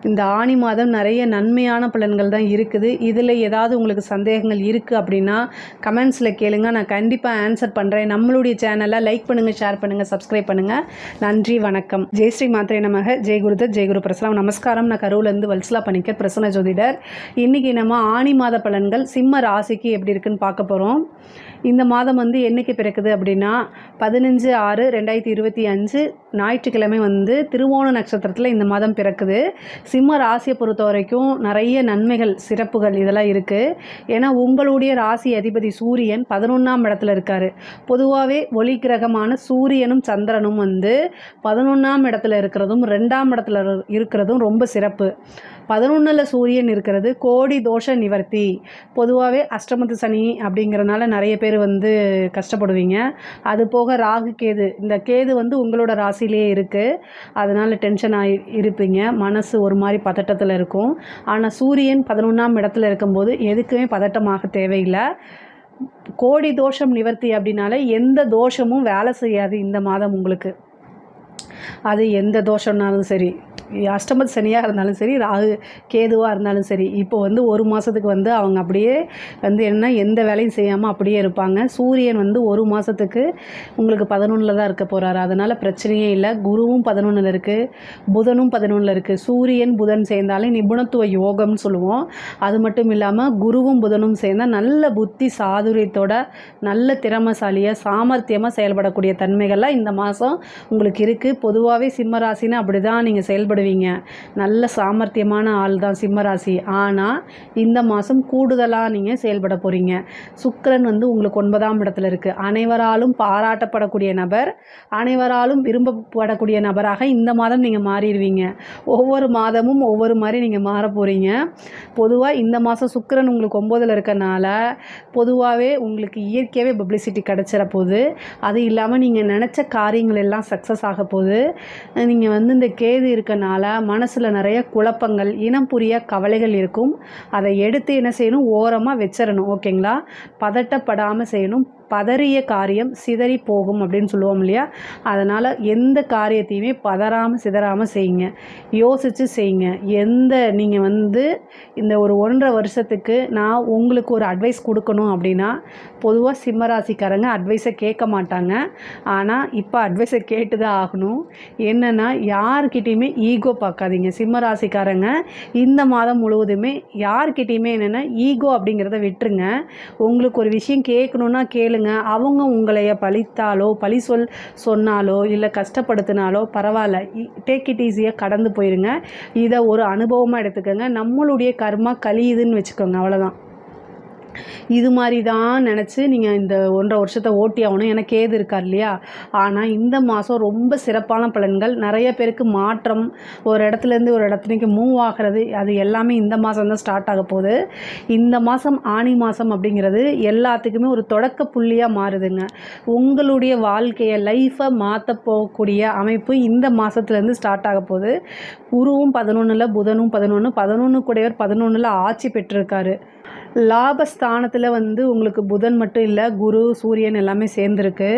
இந்த ஆனி மாதம் நிறைய நன்மையான பலன்கள் தான் இருக்குது. இதில் ஏதாவது உங்களுக்கு சந்தேகங்கள் இருக்குது அப்படின்னா கமெண்ட்ஸில் கேளுங்க, நான் கண்டிப்பாக ஆன்சர் பண்ணுறேன். நம்மளுடைய சேனலை லைக் பண்ணுங்கள், ஷேர் பண்ணுங்கள், சப்ஸ்கிரைப் பண்ணுங்கள். நன்றி, வணக்கம். ஜெய் ஸ்ரீ மாத்ரே நமக. ஜெய் குருதத், ஜெய் குரு பிரசலாம். நமஸ்காரம். நான் கரூர்லேருந்து வல்சலா பணிக்கர், பிரசன்ன ஜோதிடர். இன்றைக்கி நம்ம ஆனி மாத பலன்கள் சிம்ம ராசிக்கு எப்படி இருக்குன்னு பார்க்க போகிறோம். இந்த மாதம் வந்து என்றைக்கு பிறக்குது அப்படின்னா 15/6/2025 ஞாயிற்றுக்கிழமை வந்து திருவோண நட்சத்திரத்தில் இந்த மாதம் பிறக்குது. சிம்ம ராசியை பொறுத்த வரைக்கும் நிறைய நன்மைகள், சிறப்புகள் இதெல்லாம் இருக்குது. ஏன்னா உங்களுடைய ராசி அதிபதி சூரியன் 11ஆம் இடத்துல இருக்கார். பொதுவாகவே ஒளி கிரகமான சூரியனும் சந்திரனும் வந்து 11ஆம் இடத்துல இருக்கிறதும் 2ஆம் இடத்துல இருக்கிறதும் ரொம்ப சிறப்பு. 11ல் சூரியன் இருக்கிறது கோடி தோஷ நிவர்த்தி. பொதுவாகவே அஷ்டமத்து சனி அப்படிங்கிறனால நிறைய பேர் வந்து கஷ்டப்படுவீங்க. அது போக ராகு கேது, இந்த கேது வந்து உங்களோட ராசியிலே இருக்குது. அதனால் டென்ஷன் இருப்பீங்க, மனசு ஒரு மாதிரி பதட்டத்தில் இருக்கும். ஆனால் சூரியன் 11ஆம் இடத்துல இருக்கும்போது எதுக்குமே பதட்டமாக தேவையில்லை. கோடி தோஷம் நிவர்த்தி அப்படின்னால எந்த தோஷமும் வேலை செய்யாது இந்த மாதம் உங்களுக்கு. அது எந்த தோஷம்னாலும் சரி, அஷ்டமத்து சனியாக இருந்தாலும் சரி, ராகு கேதுவாக இருந்தாலும் சரி, இப்போ வந்து ஒரு மாதத்துக்கு வந்து அவங்க அப்படியே வந்து என்ன எந்த வேலையும் செய்யாமல் அப்படியே இருப்பாங்க. சூரியன் வந்து ஒரு மாதத்துக்கு உங்களுக்கு 11ல் தான் இருக்க போகிறாரு. அதனால் பிரச்சனையே இல்லை. குருவும் 11ல் இருக்குது, புதனும் 11ல் இருக்குது. சூரியன் புதன் சேர்ந்தாலே நிபுணத்துவ யோகம்னு சொல்லுவோம். அது மட்டும் இல்லாமல் குருவும் புதனும் சேர்ந்தால் நல்ல புத்தி சாதுரியத்தோட நல்ல திறமைசாலியாக சாமர்த்தியமாக செயல்படக்கூடிய தன்மைகள்லாம் இந்த மாதம் உங்களுக்கு இருக்குது. பொதுவாகவே சிம்மராசின்னு அப்படி தான் நீங்கள் செயல்படுவீங்க. நல்ல சாமர்த்தியமான ஆள் தான் சிம்மராசி. ஆனால் இந்த மாதம் கூடுதலாக நீங்கள் செயல்பட போகிறீங்க. சுக்கிரன் வந்து உங்களுக்கு 9ஆம் இடத்துல இருக்குது. அனைவராலும் பாராட்டப்படக்கூடிய நபர், அனைவராலும் விரும்பப்படக்கூடிய நபராக இந்த மாதம் நீங்கள் மாறிடுவீங்க. ஒவ்வொரு மாதமும் ஒவ்வொரு மாதிரி நீங்கள் மாற போகிறீங்க. பொதுவாக இந்த மாதம் சுக்கிரன் உங்களுக்கு 9ல் இருக்கனால பொதுவாகவே உங்களுக்கு இயற்கையாகவே பப்ளிசிட்டி கிடச்சிட போகுது. அது இல்லாமல் நீங்கள் நினச்ச காரியங்கள் எல்லாம் சக்ஸஸ் ஆக போகுது. நீங்கள் வந்து இந்த கேது இருக்கனால மனசில் நிறைய குழப்பங்கள், இனம் புரிய கவலைகள் இருக்கும். அதை எடுத்து என்ன செய்யணும், ஓரமாக வச்சிடணும். ஓகேங்களா? பதட்டப்படாமல் செய்யணும். பதறிய காரியம் சிதறி போகும் அப்படின்னு சொல்லுவோம் இல்லையா? அதனால் எந்த காரியத்தையுமே பதறாமல் சிதறாமல் செய்யுங்க, யோசித்து செய்யுங்க. நீங்கள் வந்து இந்த ஒரு 1.5 வருஷத்துக்கு நான் உங்களுக்கு ஒரு அட்வைஸ் கொடுக்கணும் அப்படின்னா, பொதுவாக சிம்மராசிக்காரங்க அட்வைஸை கேட்க மாட்டாங்க. ஆனால் இப்போ அட்வைஸை கேட்டு தான் ஆகணும். என்னென்னா, யார்கிட்டையுமே ஈகோ பார்க்காதீங்க. சிம்மராசிக்காரங்க இந்த மாதம் முழுவதுமே யார்கிட்டையுமே என்னென்னா ஈகோ அப்படிங்கிறத விட்டுருங்க. உங்களுக்கு ஒரு விஷயம் கேட்கணுன்னா கேளுங்க. அவங்க உங்களைய பழித்தாலோ பழி சொன்னாலோ இல்லை கஷ்டப்படுத்தினாலோ பரவாயில்ல, டேக் இட் ஈஸியாக கடந்து போயிருங்க. இதை ஒரு அனுபவமாக எடுத்துக்கோங்க. நம்மளுடைய கர்மா கழியுதுன்னு வச்சுக்கோங்க, அவ்வளோதான். இது மாதிரி தான் நினச்சி நீங்கள் இந்த 1.5 வருஷத்தை ஓட்டி ஆகணும். எனக்கு கேது இருக்கார் இல்லையா? ஆனால் இந்த மாதம் ரொம்ப சிறப்பான பலன்கள். நிறைய பேருக்கு மாற்றம், ஒரு இடத்துலேருந்து ஒரு இடத்துக்கு மூவ் ஆகிறது, அது எல்லாமே இந்த மாதம் தான் ஸ்டார்ட் ஆக போகுது. இந்த மாதம் ஆனி மாதம் அப்படிங்கிறது எல்லாத்துக்குமே ஒரு தொடக்க புள்ளியாக மாறுதுங்க. உங்களுடைய வாழ்க்கையை, லைஃப்பை மாற்ற போகக்கூடிய அமைப்பு இந்த மாதத்துலேருந்து ஸ்டார்ட் ஆக போகுது. குருவும் 11ல், புதனும் 11 கூடையவர் 11ல் ஆட்சி பெற்றிருக்காரு. லாபஸ்தானத்தில் வந்து உங்களுக்கு புதன் மட்டும் இல்லை, குரு சூரியன் எல்லாமே சேர்ந்துருக்கு.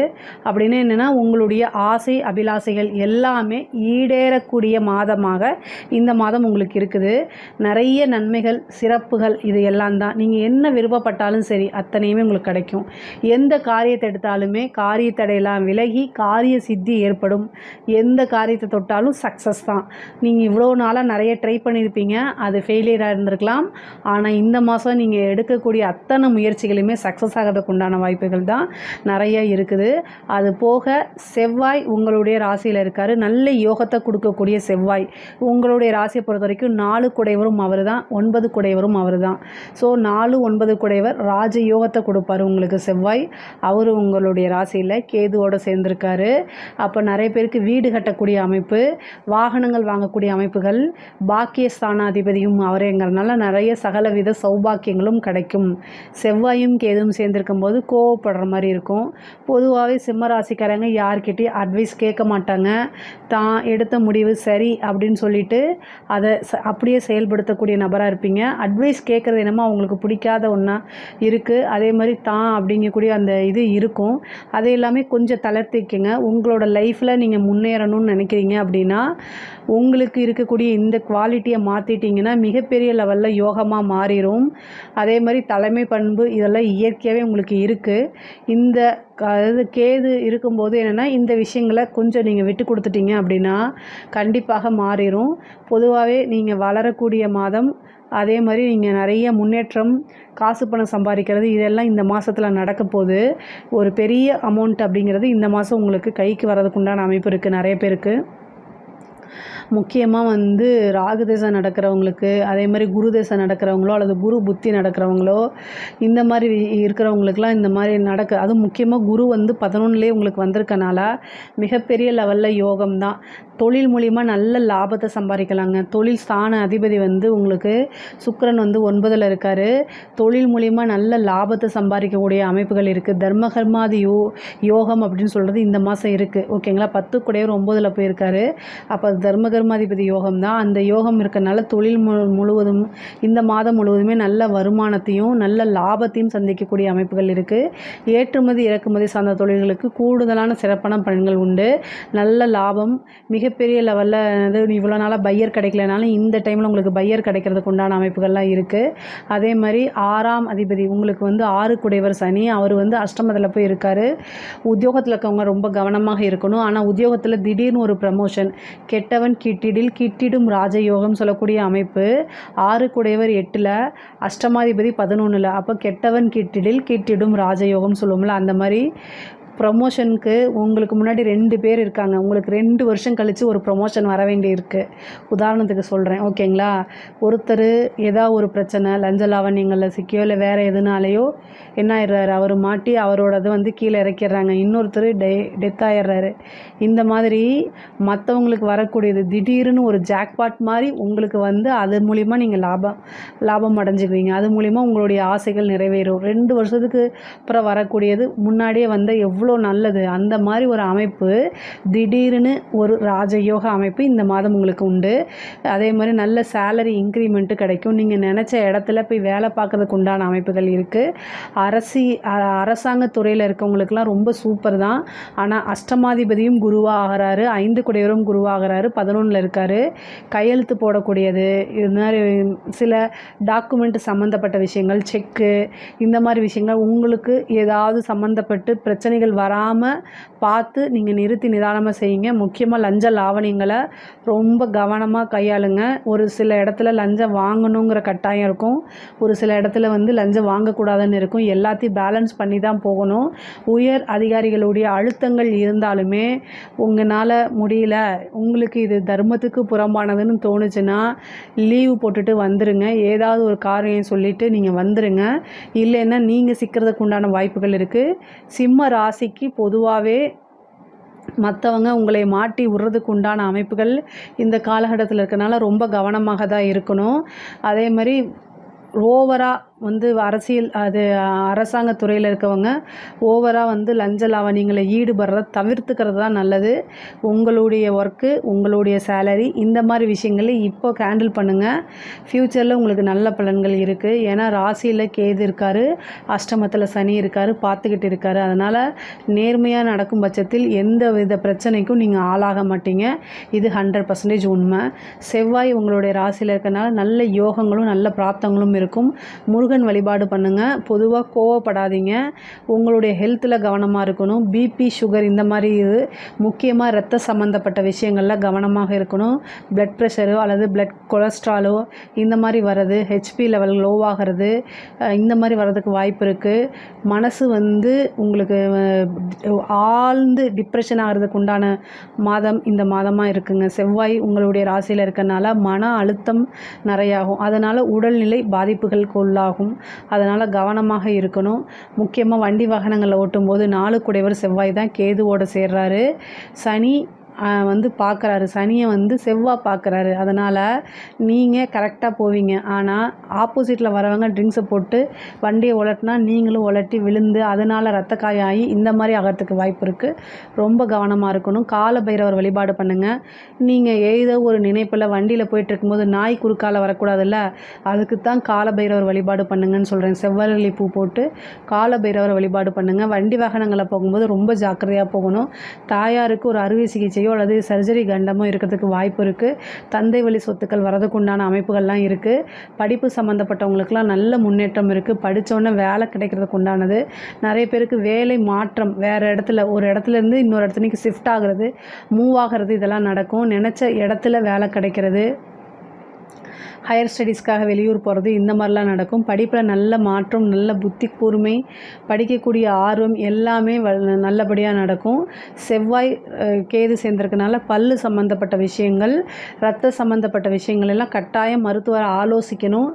அப்படின்னு என்னென்னா உங்களுடைய ஆசை அபிலாசைகள் எல்லாமே ஈடேறக்கூடிய மாதமாக இந்த மாதம் உங்களுக்கு இருக்குது. நிறைய நன்மைகள், சிறப்புகள் இது எல்லாம் தான். நீங்கள் என்ன விருப்பப்பட்டாலும் சரி அத்தனையுமே உங்களுக்கு கிடைக்கும். எந்த காரியத்தை எடுத்தாலுமே காரிய தடையெல்லாம் விலகி காரிய சித்தி ஏற்படும். எந்த காரியத்தை தொட்டாலும் சக்ஸஸ் தான். நீங்கள் இவ்வளோ நாளாக நிறைய ட்ரை பண்ணியிருப்பீங்க, அது ஃபெயிலியராக இருந்திருக்கலாம். ஆனால் இந்த மாதம் நீங்கள் எடுக்கக்கூடிய அத்தனை முயற்சிகளுமே சக்ஸஸ் ஆகிறதுக்கு உண்டான வாய்ப்புகள் தான் நிறைய இருக்குது. அது போக செவ்வாய் உங்களுடைய ராசியில் இருக்கார். நல்ல யோகத்தை கொடுக்கக்கூடிய செவ்வாய் உங்களுடைய ராசியை பொறுத்த வரைக்கும் 4 குடைவரும் அவர் தான், 9 குடைவரும் அவர் தான். ஸோ 4, 9 குடைவர் ராஜ யோகத்தை கொடுப்பார் உங்களுக்கு செவ்வாய். அவர் உங்களுடைய ராசியில் கேதுவோடு சேர்ந்துருக்காரு. அப்போ நிறைய பேருக்கு வீடு கட்டக்கூடிய அமைப்பு, வாகனங்கள் வாங்கக்கூடிய அமைப்புகள், பாக்கியஸ்தானாதிபதியும் அவரேங்கிறதுனால நிறைய சகலவித சௌபாக்கியங்களும் கிடைக்கும். செவ்வாயும் கேதுவும் சேர்ந்துருக்கும் போது கோவப்படுற மாதிரி இருக்கும். பொதுவாகவே சிம்ம ராசிக்காரங்க யார்கிட்டையும் அட்வைஸ் கேட்க மாட்டாங்க. தான் எடுத்த முடிவு சரி அப்படின்னு சொல்லிட்டு அதை அப்படியே செயல்படுத்தக்கூடிய நபராக இருப்பீங்க. அட்வைஸ் கேட்குறது என்னமோ அவங்களுக்கு பிடிக்காத ஒன்றா இருக்குது. அதே மாதிரி தான் அப்படிங்கக்கூடிய அந்த இது இருக்கும். அதை எல்லாமே கொஞ்சம் தளர்த்திக்கங்க. உங்களோட லைஃப்பில் நீங்கள் முன்னேறணும்னு நினைக்கிறீங்க அப்படின்னா உங்களுக்கு இருக்கக்கூடிய இந்த குவாலிட்டியை மாற்றிட்டிங்கன்னா மிகப்பெரிய லெவலில் யோகமாக மாறிடும். அதே மாதிரி தலைமை பண்பு இதெல்லாம் இயற்கையாகவே உங்களுக்கு இருக்குது. இந்த அதாவது கேது இருக்கும்போது என்னென்னா இந்த விஷயங்களை கொஞ்சம் நீங்கள் விட்டு கொடுத்துட்டீங்க அப்படின்னா கண்டிப்பாக மாறிடும். பொதுவாகவே நீங்கள் வளரக்கூடிய மாதம். அதே மாதிரி நீங்கள் நிறைய முன்னேற்றம், காசு பணம் சம்பாதிக்கிறது இதெல்லாம் இந்த மாதத்தில் நடக்க போகுது. ஒரு பெரிய அமௌண்ட் அப்படிங்கிறது இந்த மாதம் உங்களுக்கு கைக்கு வரதுக்கு உண்டான அமைப்பு இருக்குது நிறைய பேருக்கு. முக்கியமாக ராகு தேசம் நடக்கிறவங்களுக்கு, அதே மாதிரி குரு தேசம் நடக்கிறவங்களோ அல்லது குரு புத்தி நடக்கிறவங்களோ இந்த மாதிரி இருக்கிறவங்களுக்குலாம் இந்த மாதிரி அதுவும் முக்கியமாக குரு 11லேயே உங்களுக்கு வந்திருக்கனால மிகப்பெரிய லெவலில் யோகம் தான். தொழில் மூலிமா நல்ல லாபத்தை சம்பாதிக்கலாங்க. தொழில் ஸ்தான அதிபதி உங்களுக்கு சுக்கிரன் 9ல் இருக்கார். தொழில் மூலிமா நல்ல லாபத்தை சம்பாதிக்கக்கூடிய அமைப்புகள் இருக்குது. தர்மகர்மாதி யோகம் அப்படின்னு சொல்கிறது இந்த மாதம் இருக்குது. ஓகேங்களா, 10 கூடையவர் 9ல் போயிருக்காரு. அப்போ தர்மகர்மாதிபதி யோகம் தான். அந்த யோகம் இருக்கனால தொழில் முழுவதும் இந்த மாதம் முழுவதுமே நல்ல வருமானத்தையும் நல்ல லாபத்தையும் சந்திக்கக்கூடிய அமைப்புகள் இருக்குது. ஏற்றுமதி இறக்குமதி சார்ந்த தொழில்களுக்கு கூடுதலான சிறப்பான பலன்கள் உண்டு. நல்ல லாபம், மிகப்பெரிய லெவலில் இவ்வளோ நாளாக பையர் கிடைக்கலனாலும் இந்த டைமில் உங்களுக்கு பையர் கிடைக்கிறதுக்கு உண்டான அமைப்புகள்லாம் இருக்குது. அதே மாதிரி 6ஆம் அதிபதி உங்களுக்கு 6 குடைவர் சனி, அவர் அஷ்டமத்தில் போய் இருக்கார். உத்தியோகத்தில் இருக்கவங்க ரொம்ப கவனமாக இருக்கணும். ஆனால் உத்தியோகத்தில் திடீர்னு ஒரு ப்ரமோஷன், கெட்டவன் கிட்டிடும் ராஜயோகம் சொல்லக்கூடிய அமைப்பு. 6 குடைவர் 8ல், அஷ்டமாதிபதி 11ல். அப்போ கெட்டவன் கிட்டிடும் ராஜயோகம் சொல்லுவோம்ல, அந்த மாதிரி ப்ரமோஷனுக்கு உங்களுக்கு முன்னாடி 2 பேர் இருக்காங்க. உங்களுக்கு 2 வருஷம் கழித்து ஒரு ப்ரமோஷன் வர வேண்டி இருக்குது. உதாரணத்துக்கு சொல்கிறேன், ஓகேங்களா. ஒருத்தர் ஏதாவது ஒரு பிரச்சனை, லஞ்ச லாவண்யங்களில் சிக்கியோ இல்லை வேறு எதுனாலையோ என்ன ஆயிடுறாரு, அவர் மாட்டி அவரோடது கீழே இறக்கிடுறாங்க. இன்னொருத்தர் டெத் ஆயிடுறாரு. இந்த மாதிரி மற்றவங்களுக்கு வரக்கூடியது திடீர்னு ஒரு ஜாக்பாட் மாதிரி உங்களுக்கு அது மூலிமா நீங்கள் லாபம் அடைஞ்சிக்குவீங்க. அது மூலிமா உங்களுடைய ஆசைகள் நிறைவேறும். 2 வருஷத்துக்கு அப்புறம் வரக்கூடியது முன்னாடியே எவ்வளோ நல்லது. அந்த மாதிரி ஒரு அமைப்பு, திடீர்னு ஒரு ராஜயோக அமைப்பு இந்த மாதம் உங்களுக்கு உண்டு. அதே மாதிரி நல்ல சேலரி இன்க்ரிமெண்ட்டு கிடைக்கும். நீங்கள் நினச்ச இடத்துல போய் வேலை பார்க்கறதுக்கு உண்டான அமைப்புகள் இருக்குது. அரசாங்க துறையில் இருக்கவங்களுக்கெல்லாம் ரொம்ப சூப்பர் தான். ஆனால் அஷ்டமாதிபதியும் குருவாக ஆகிறாரு, 5 குடையவரும் குருவாகிறாரு, 11ல் இருக்கார். கையெழுத்து போடக்கூடியது, இது மாதிரி சில டாக்குமெண்ட் சம்மந்தப்பட்ட விஷயங்கள், செக்கு, இந்த மாதிரி விஷயங்கள் உங்களுக்கு ஏதாவது சம்மந்தப்பட்டு பிரச்சனைகள் வராமல் பார்த்து நீங்கள் நிறுத்தி நிதானமாக செய்யுங்க. முக்கியமாக லஞ்ச லாவணியங்களை ரொம்ப கவனமாக கையாளுங்க. ஒரு சில இடத்துல லஞ்சம் வாங்கணுங்கிற கட்டாயம் இருக்கும், ஒரு சில இடத்துல லஞ்சம் வாங்கக்கூடாதுன்னு இருக்கும். எல்லாத்தையும் பேலன்ஸ் பண்ணி தான் போகணும். உயர் அதிகாரிகளுடைய அழுத்தங்கள் இருந்தாலுமே உங்களால் முடியல, உங்களுக்கு இது தர்மத்துக்கு புறம்பானதுன்னு தோணுச்சுன்னா லீவு போட்டுட்டு வந்துடுங்க. ஏதாவது ஒரு காரியம் சொல்லிவிட்டு நீங்கள் வந்துடுங்க. இல்லைன்னா நீங்கள் சிக்கிறதுக்கு உண்டான வாய்ப்புகள் இருக்குது. சிம்ம ராசிக்கு பொதுவாகவே மற்றவங்க உங்களை மாட்டி விடுறதுக்கு உண்டான அமைப்புகள் இந்த காலகட்டத்தில் இருக்கனால ரொம்ப கவனமாக தான் இருக்கணும். அதே மாதிரி ஓவராக அரசியல் அரசாங்க துறையில் இருக்கவங்க ஓவராக லஞ்ச லாவணியங்களை ஈடுபடுறத தவிர்த்துக்கிறது தான் நல்லது. உங்களுடைய ஒர்க்கு, உங்களுடைய சேலரி, இந்த மாதிரி விஷயங்களை இப்போ ஹேண்டில் பண்ணுங்கள். ஃப்யூச்சரில் உங்களுக்கு நல்ல பலன்கள் இருக்குது. ஏன்னா ராசியில் கேது இருக்கார், அஷ்டமத்தில் சனி இருக்கார், பார்த்துக்கிட்டு இருக்கார். அதனால் நேர்மையாக நடக்கும் பட்சத்தில் எந்த வித பிரச்சனைக்கும் நீங்கள் ஆளாக மாட்டீங்க. இது 100% உண்மை. செவ்வாய் உங்களுடைய ராசியில் இருக்கனால நல்ல யோகங்களும் நல்ல பிராப்தங்களும் இருக்கும். முருகன் வழிபாடு பண்ணுங்கள். பொதுவாக கோவப்படாதீங்க. உங்களுடைய ஹெல்த்தில் கவனமாக இருக்கணும். பிபி, சுகர் இந்த மாதிரி முக்கியமாக இரத்த சம்மந்தப்பட்ட விஷயங்களில் கவனமாக இருக்கணும். பிளட் ப்ரெஷரோ அல்லது பிளட் கொலஸ்ட்ராலோ இந்த மாதிரி வர்றது, ஹெச்பி லெவல் லோவாகிறது, இந்த மாதிரி வர்றதுக்கு வாய்ப்பு இருக்குது. மனசு உங்களுக்கு ஆழ்ந்து டிப்ரெஷன் ஆகிறதுக்கு உண்டான மாதம் இந்த மாதமாக இருக்குங்க. செவ்வாய் உங்களுடைய ராசியில் இருக்கனால மன அழுத்தம் நிறையாகும். அதனால் உடல்நிலை பாதிப்புகளுக்கு உள்ளாகும். அதனால் கவனமாக இருக்கணும். முக்கியமாக வண்டி வாகனங்களில் ஓட்டும்போது 4 குடைவர் செவ்வாய் தான் கேதுவோடு சேர்றாரு. சனி வந்து பார்க்குறாரு, சனியை வந்து செவ்வாய் பார்க்குறாரு. அதனால் நீங்கள் கரெக்டாக போவீங்க. ஆனால் ஆப்போசிட்டில் வரவங்க ட்ரிங்க்ஸை போட்டு வண்டியை உலட்டினா நீங்களும் உலட்டி விழுந்து அதனால் ரத்த காயம் இந்த மாதிரி ஆகிறதுக்கு வாய்ப்பு இருக்குது. ரொம்ப கவனமாக இருக்கணும். கால பைரவர் வழிபாடு பண்ணுங்கள். நீங்கள் ஏதோ ஒரு நினைப்பில் வண்டியில் போயிட்டுருக்கும்போது நாய் குறுக்கால வரக்கூடாதுல்ல, அதுக்கு தான் கால பைரவர் வழிபாடு பண்ணுங்கன்னு சொல்கிறேன். செவ்வரளி பூ போட்டு கால பைரவர் வழிபாடு பண்ணுங்கள். வண்டி வாகனங்களை போகும்போது ரொம்ப ஜாக்கிரதையாக போகணும். தாயாருக்கு ஒரு அறுவை சிகிச்சையோ அல்லது சர்ஜரி கண்டமோ இருக்கிறதுக்கு வாய்ப்பு இருக்குது. தந்தை வழி சொத்துக்கள் வரதுக்கு உண்டான அமைப்புகள்லாம் இருக்குது. படிப்பு சம்மந்தப்பட்டவங்களுக்குலாம் நல்ல முன்னேற்றம் இருக்குது. படித்தோன்னே வேலை கிடைக்கிறதுக்கு உண்டானது. நிறைய பேருக்கு வேலை மாற்றம், வேறு இடத்துல ஒரு இடத்துலேருந்து இன்னொரு இடத்துக்கு ஷிஃப்ட் ஆகிறது, மூவ் ஆகிறது, இதெல்லாம் நடக்கும். நினச்ச இடத்துல வேலை கிடைக்கிறது, ஹையர் ஸ்டடீஸ்க்காக வெளியூர் போகிறது, இந்த மாதிரிலாம் நடக்கும். படிப்பில் நல்ல மாற்றம், நல்ல புத்தி கூர்மை, படிக்கக்கூடிய ஆர்வம் எல்லாமே நல்லபடியாக நடக்கும். செவ்வாய் கேது சேர்ந்திருக்கனால பல்லு சம்மந்தப்பட்ட விஷயங்கள், ரத்த சம்மந்தப்பட்ட விஷயங்கள் எல்லாம் கட்டாயம் மருத்துவரை ஆலோசிக்கணும்.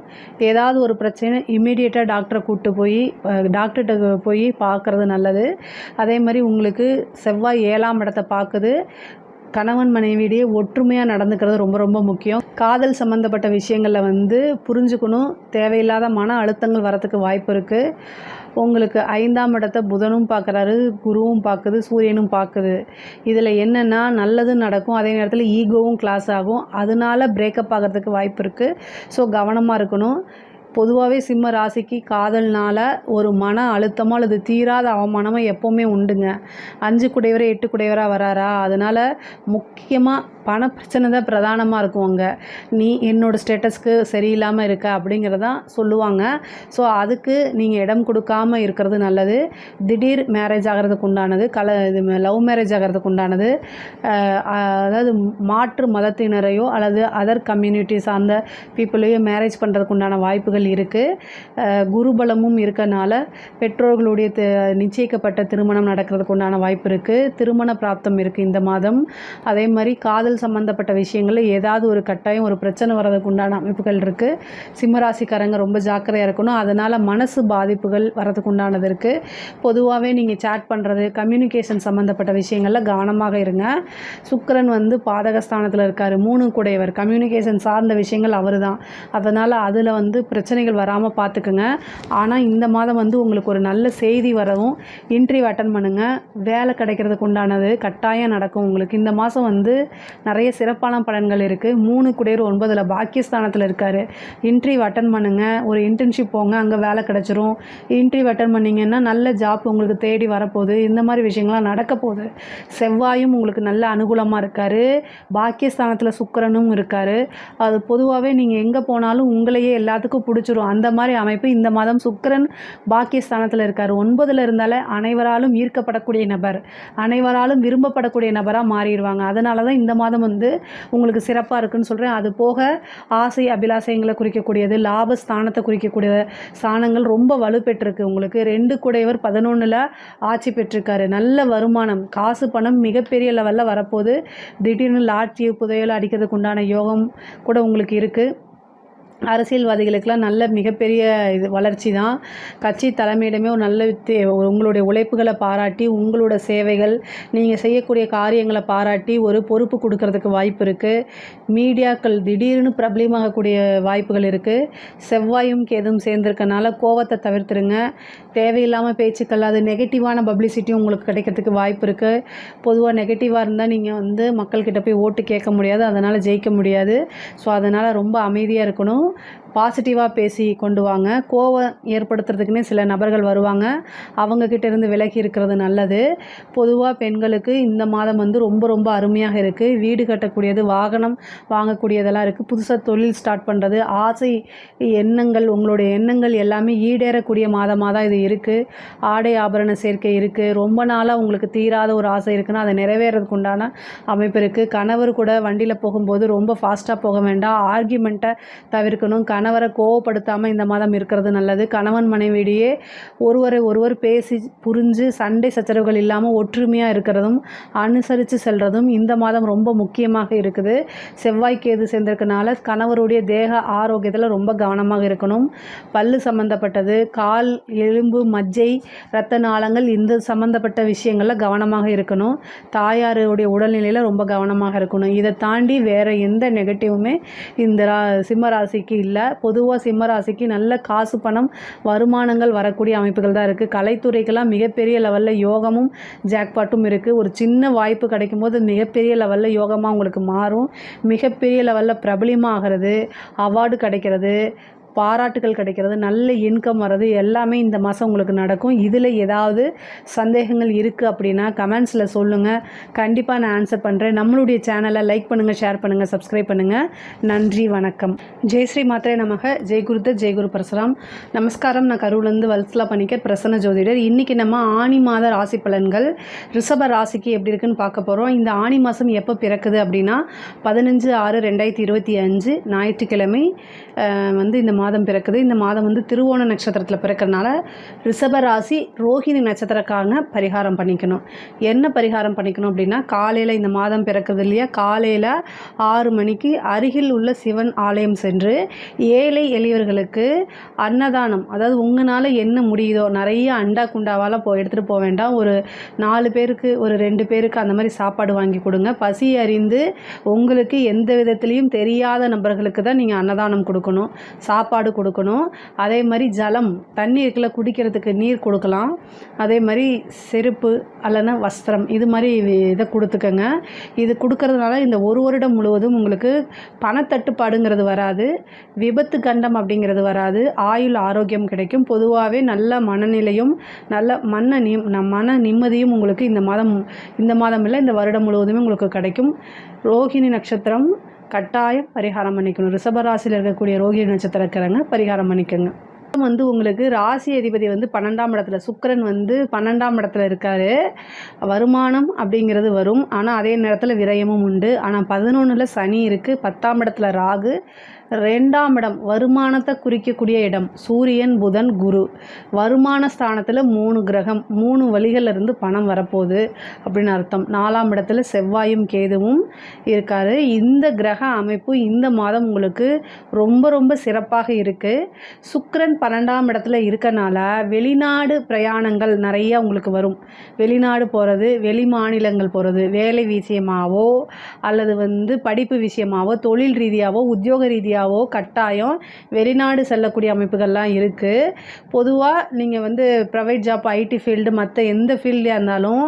ஏதாவது ஒரு பிரச்சனை இமீடியட்டாக டாக்டரை கூப்பிட்டு போய் டாக்டர்கிட்ட போய் பார்க்குறது நல்லது. அதே மாதிரி உங்களுக்கு செவ்வாய் 7ஆம் இடத்தை பார்க்குது. கணவன் மனைவியிடையே ஒற்றுமையாக நடந்துக்கிறது ரொம்ப ரொம்ப முக்கியம். காதல் சம்மந்தப்பட்ட விஷயங்களில் வந்து புரிஞ்சுக்கணும். தேவையில்லாத மன அழுத்தங்கள் வரத்துக்கு வாய்ப்பு இருக்குது. உங்களுக்கு 5ஆம் இடத்தை புதனும் பார்க்குறாரு, குருவும் பார்க்குது, சூரியனும் பார்க்குது. இதில் என்னென்னா நல்லது நடக்கும், அதே நேரத்தில் ஈகோவும் கிளாஸ் ஆகும். அதனால பிரேக்கப் ஆகிறதுக்கு வாய்ப்பு இருக்குது. ஸோ கவனமாக இருக்கணும். பொதுவாகவே சிம்ம ராசிக்கு காதல்னால் ஒரு மன அழுத்தமோ அல்லது தீராத அவமானமோ எப்போவுமே உண்டுங்க. 5 குடையவரே 8 குடையவராக வராரா, அதனால் முக்கியமாக பண பிரச்சனை தான் பிரதானமாக இருக்கும். அங்கே நீ என்னோடய ஸ்டேட்டஸ்க்கு சரியில்லாமல் இருக்க அப்படிங்கிறதான் சொல்லுவாங்க. ஸோ அதுக்கு நீங்கள் இடம் கொடுக்காமல் இருக்கிறது நல்லது. திடீர் மேரேஜ் ஆகிறதுக்கு உண்டானது, இது லவ் மேரேஜ் ஆகிறதுக்கு உண்டானது, அதாவது மாற்று மதத்தினரையோ அல்லது அதர் கம்யூனிட்டிஸ் அந்த பீப்புளையோ மேரேஜ் பண்ணுறதுக்கு உண்டான வாய்ப்புகள் இருக்குது. குருபலமும் இருக்கனால பெற்றோர்களுடைய நிச்சயிக்கப்பட்ட திருமணம் நடக்கிறதுக்கு உண்டான வாய்ப்பு இருக்குது. திருமண பிராப்தம் இருக்குது இந்த மாதம். அதே மாதிரி காதல் சம்பந்தப்பட்ட விஷயங்களில் ஏதாவது ஒரு கட்டாயம் ஒரு பிரச்சனை வர்றதுக்கு உண்டான அமைப்புகள் இருக்குது. சிம்மராசிக்காரங்க ரொம்ப ஜாக்கிரதையாக இருக்கணும். அதனால் மனசு பாதிப்புகள் வரதுக்கு உண்டானது இருக்குது. பொதுவாகவே நீங்கள் சேட் பண்ணுறது, கம்யூனிகேஷன் சம்மந்தப்பட்ட விஷயங்களில் கவனமாக இருங்க. சுக்கிரன் வந்து பாதகஸ்தானத்தில் இருக்கார், 3 குடையவர், கம்யூனிகேஷன் சார்ந்த விஷயங்கள் அவர் தான். அதனால் அதில் வந்து பிரச்சனைகள் வராமல் பார்த்துக்குங்க. ஆனால் இந்த மாதம் வந்து உங்களுக்கு ஒரு நல்ல செய்தி வரவும் இன்டர்வியூ அட்டன் பண்ணுங்கள். வேலை கிடைக்கிறதுக்கு உண்டானது கட்டாயம் நடக்கும். உங்களுக்கு இந்த மாதம் வந்து நிறைய சிறப்பான பலன்கள் இருக்குது. 3 குடையர் 9ல் பாக்கியஸ்தானத்தில் இருக்கார். இன்டர்வியூ அட்டன் பண்ணுங்கள். ஒரு இன்டர்ன்ஷிப் போங்க, அங்கே வேலை கிடச்சிரும். இன்டர்வியூ அட்டன் பண்ணிங்கன்னா நல்ல ஜாப் உங்களுக்கு தேடி வரப்போகுது. இந்த மாதிரி விஷயங்கள்லாம் நடக்க போகுது. செவ்வாயும் உங்களுக்கு நல்ல அனுகூலமாக இருக்கார். பாக்கியஸ்தானத்தில் சுக்கிரனும் இருக்கார். அது பொதுவாகவே நீங்கள் எங்கே போனாலும் உங்களையே எல்லாத்துக்கும் பிடிச்சிரும். அந்த மாதிரி அமைப்பு இந்த மாதம் சுக்கிரன் பாக்கியஸ்தானத்தில் இருக்கார். 9ல் இருந்தாலே அனைவராலும் ஈர்க்கப்படக்கூடிய நபர், அனைவராலும் விரும்பப்படக்கூடிய நபராக மாறிடுவாங்க. அதனால தான் இந்த மாதம் வந்து உங்களுக்கு சிறப்பாக இருக்குன்னு சொல்கிறேன். அது போக ஆசை அபிலாசயங்களை குறிக்கக்கூடியது, லாபஸ்தானத்தை குறிக்கக்கூடிய ஸ்தானங்கள் ரொம்ப வலுப்பெற்றிருக்கு. உங்களுக்கு 2 குடையவர் 11ல் ஆட்சி பெற்றிருக்காரு. நல்ல வருமானம், காசு பணம் மிகப்பெரிய லெவலில் வரப்போகுது. திடீர்னு லாட்சி புதையல் அடிக்கிறதுக்கு உண்டான யோகம் கூட உங்களுக்கு இருக்குது. அரசியல்வாதிகளுக்கெல்லாம் நல்ல மிகப்பெரிய இது வளர்ச்சி தான். கட்சி தலைமையிடமே ஒரு நல்ல உங்களுடைய உழைப்புகளை பாராட்டி, உங்களோட சேவைகள், நீங்கள் செய்யக்கூடிய காரியங்களை பாராட்டி ஒரு பொறுப்பு கொடுக்கறதுக்கு வாய்ப்பு இருக்குது. மீடியாக்கள் திடீர்னு பிரபலமாகக்கூடிய வாய்ப்புகள் இருக்குது. செவ்வாயும் கேதும் சேர்ந்திருக்கனால கோவத்தை தவிர்த்துருங்க. தேவையில்லாமல் பேச்சுக்கள், அது நெகட்டிவான பப்ளிசிட்டியும் உங்களுக்கு கிடைக்கிறதுக்கு வாய்ப்பு இருக்குது. பொதுவாக நெகட்டிவாக இருந்தால் நீங்கள் வந்து மக்கள்கிட்ட போய் ஓட்டு கேட்க முடியாது, அதனால் ஜெயிக்க முடியாது. ஸோ அதனால் ரொம்ப அமைதியாக இருக்கணும். பாசிட்டிவாக பேசி கொண்டு வாங்க. கோவம் ஏற்படுத்துறதுக்குன்னே சில நபர்கள் வருவாங்க, அவங்கக்கிட்ட இருந்து விலகி இருக்கிறது நல்லது. பொதுவாக பெண்களுக்கு இந்த மாதம் வந்து ரொம்ப ரொம்ப அருமையாக இருக்குது. வீடு கட்டக்கூடியது, வாகனம் வாங்கக்கூடியதெல்லாம் இருக்குது. புதுசாக தொழில் ஸ்டார்ட் பண்ணுறது, ஆசை எண்ணங்கள், உங்களுடைய எண்ணங்கள் எல்லாமே ஈடேறக்கூடிய மாதமாக தான் இது இருக்குது. ஆடை ஆபரண சேர்க்கை இருக்குது. ரொம்ப நாளாக உங்களுக்கு தீராத ஒரு ஆசை இருக்குன்னா அதை நிறைவேறதுக்கு உண்டான அமைப்பு இருக்குது. கணவர் கூட வண்டியில் போகும்போது ரொம்ப ஃபாஸ்ட்டாக போக வேண்டாம். ஆர்கியூமெண்ட்டை தவிர்க்கணும். கணவரை கோவப்படுத்தாமல் இந்த மாதம் இருக்கிறது நல்லது. கணவன் மனைவியிடையே ஒருவரை ஒருவர் பேசி புரிஞ்சு சண்டை சச்சரவுகள் இல்லாமல் ஒற்றுமையாக இருக்கிறதும் அனுசரித்து செல்கிறதும் இந்த மாதம் ரொம்ப முக்கியமாக இருக்குது. செவ்வாய் கேது சேர்ந்திருக்கனால கணவருடைய தேக ஆரோக்கியத்தில் ரொம்ப கவனமாக இருக்கணும். பல்லு சம்மந்தப்பட்டது, கால், எலும்பு, மஜ்ஜை, இரத்த நாளங்கள் இந்த சம்மந்தப்பட்ட விஷயங்களில் கவனமாக இருக்கணும். தாயாருடைய உடல்நிலையில் ரொம்ப கவனமாக இருக்கணும். இதை தாண்டி வேறு எந்த நெகட்டிவுமே இந்த சிம்ம ராசிக்கு இல்லை. பொதுவாக சிம்ம ராசிக்கு நல்ல காசு பணம் வருமானங்கள் வரக்கூடிய அமைப்புகள் தான் இருக்குது. கலைத்துறைக்கெல்லாம் மிகப்பெரிய லெவலில் யோகமும் ஜாக்பாட்டும் இருக்குது. ஒரு சின்ன வாய்ப்பு கிடைக்கும்போது மிகப்பெரிய லெவலில் யோகமாக உங்களுக்கு மாறும். மிகப்பெரிய லெவலில் பிரபலியமாகிறது, அவார்டு கிடைக்கிறது, பாராட்டுகள் கிடைக்கிறது, நல்ல இன்கம் வர்றது எல்லாமே இந்த மாதம் உங்களுக்கு நடக்கும். இதில் ஏதாவது சந்தேகங்கள் இருக்குது அப்படின்னா கமெண்ட்ஸில் சொல்லுங்கள். கண்டிப்பாக நான் ஆன்சர் பண்ணுறேன். நம்மளுடைய சேனலை லைக் பண்ணுங்கள், ஷேர் பண்ணுங்கள், சப்ஸ்கிரைப் பண்ணுங்கள். நன்றி, வணக்கம். ஜெய்ஸ்ரீ மாத்திரை நமக. ஜெய்குருத்த ஜெய்குரு பரசுராம். நமஸ்காரம். நான் கரூர்லேருந்து வல்சலா பணிக்கர், பிரசன்ன ஜோதிடர். இன்றைக்கி நம்ம ஆனி மாத ராசி பலன்கள் ரிஷப ராசிக்கு எப்படி இருக்குன்னு பார்க்க போகிறோம். இந்த ஆனி மாதம் எப்போ பிறக்குது அப்படின்னா 15/6/2025 ஞாயிற்றுக்கிழமை இந்த மாதம் பிறக்குது. இந்த மாதம் திருவோண நட்சத்திரத்தில் பிறக்கிறதுனால ரிஷப ராசி ரோஹிணி நட்சத்திரக்காரங்க பரிகாரம் பண்ணிக்கணும். என்ன பரிகாரம் பண்ணிக்கணும் அப்படின்னா, காலையில் இந்த மாதம் பிறக்குது இல்லையா, காலையில் 6 மணிக்கு அருகில் உள்ள சிவன் ஆலயம் சென்று ஏழை எளியவர்களுக்கு அன்னதானம், அதாவது உங்களால் என்ன முடியுதோ, நிறைய அண்டா குண்டாவால் எடுத்துகிட்டு போக வேண்டாம், ஒரு 4 பேருக்கு ஒரு 2 பேருக்கு அந்த மாதிரி சாப்பாடு வாங்கி கொடுங்க. பசி அறிந்து உங்களுக்கு எந்த விதத்துலேயும் தெரியாத நபர்களுக்கு தான் நீங்கள் அன்னதானம் கொடுக்கணும், சாப்பாடு கொடுக்கணும். அதே மாதிரி ஜலம், தண்ணி இருக்குல்ல, குடிக்கிறதுக்கு நீர் கொடுக்கலாம். அதே மாதிரி செருப்பு அல்லனா வஸ்திரம், இது மாதிரி இதை கொடுத்துக்கங்க. இது கொடுக்கறதுனால இந்த ஒரு வருடம் முழுவதும் உங்களுக்கு பணத்தட்டுப்பாடுங்கிறது வராது, விபத்து கண்டம் அப்படிங்கிறது வராது, ஆயுள் ஆரோக்கியம் கிடைக்கும். பொதுவாகவே நல்ல மனநிலையும் நல்ல மன நிம்மதியும் உங்களுக்கு இந்த மாதம் இல்லை, இந்த வருடம் முழுவதுமே உங்களுக்கு கிடைக்கும். ரோஹிணி நட்சத்திரம் கட்டாயம் பரிகாரம் பண்ணிக்கணும். ரிஷபராசியில் இருக்கக்கூடிய ரோஹிணி நட்சத்திரக்காரங்க பரிகாரம் பண்ணிக்கோங்க. உங்களுக்கு ராசி அதிபதி 12ஆம் இடத்துல, சுக்கிரன் 12ஆம் இடத்துல இருக்கார். வருமானம் அப்படிங்கிறது வரும், ஆனால் அதே நேரத்தில் விரயமும் உண்டு. ஆனால் 11ல் சனி இருக்குது, 10ஆம் இடத்துல ராகு, 2ஆம் இடம் வருமானத்தை குறிக்கக்கூடிய இடம் சூரியன், புதன், குரு. வருமான ஸ்தானத்தில் 3 கிரகம், 3 வழிகளிலிருந்து பணம் வரப்போகுது அப்படின்னு அர்த்தம். 4ஆம் இடத்துல செவ்வாயும் கேதுவும் இருக்கார். இந்த கிரக அமைப்பு இந்த மாதம் உங்களுக்கு ரொம்ப ரொம்ப சிறப்பாக இருக்குது. சுக்கிரன் 12ஆம் இடத்துல இருக்கனால வெளிநாடு பிரயாணங்கள் நிறையா உங்களுக்கு வரும். வெளிநாடு போகிறது, வெளி மாநிலங்கள் போகிறது, வேலை விஷயமாவோ அல்லது படிப்பு விஷயமாவோ, தொழில் ரீதியாகவோ, உத்தியோக ரீதியாகவோ கட்டாயம் வெளிநாடு செல்லக்கூடிய அமைப்புகள்லாம் இருக்குது. பொதுவாக நீங்கள் ப்ரைவேட் ஜாப், ஐடி ஃபீல்டு, மற்ற எந்த ஃபீல்டாக இருந்தாலும்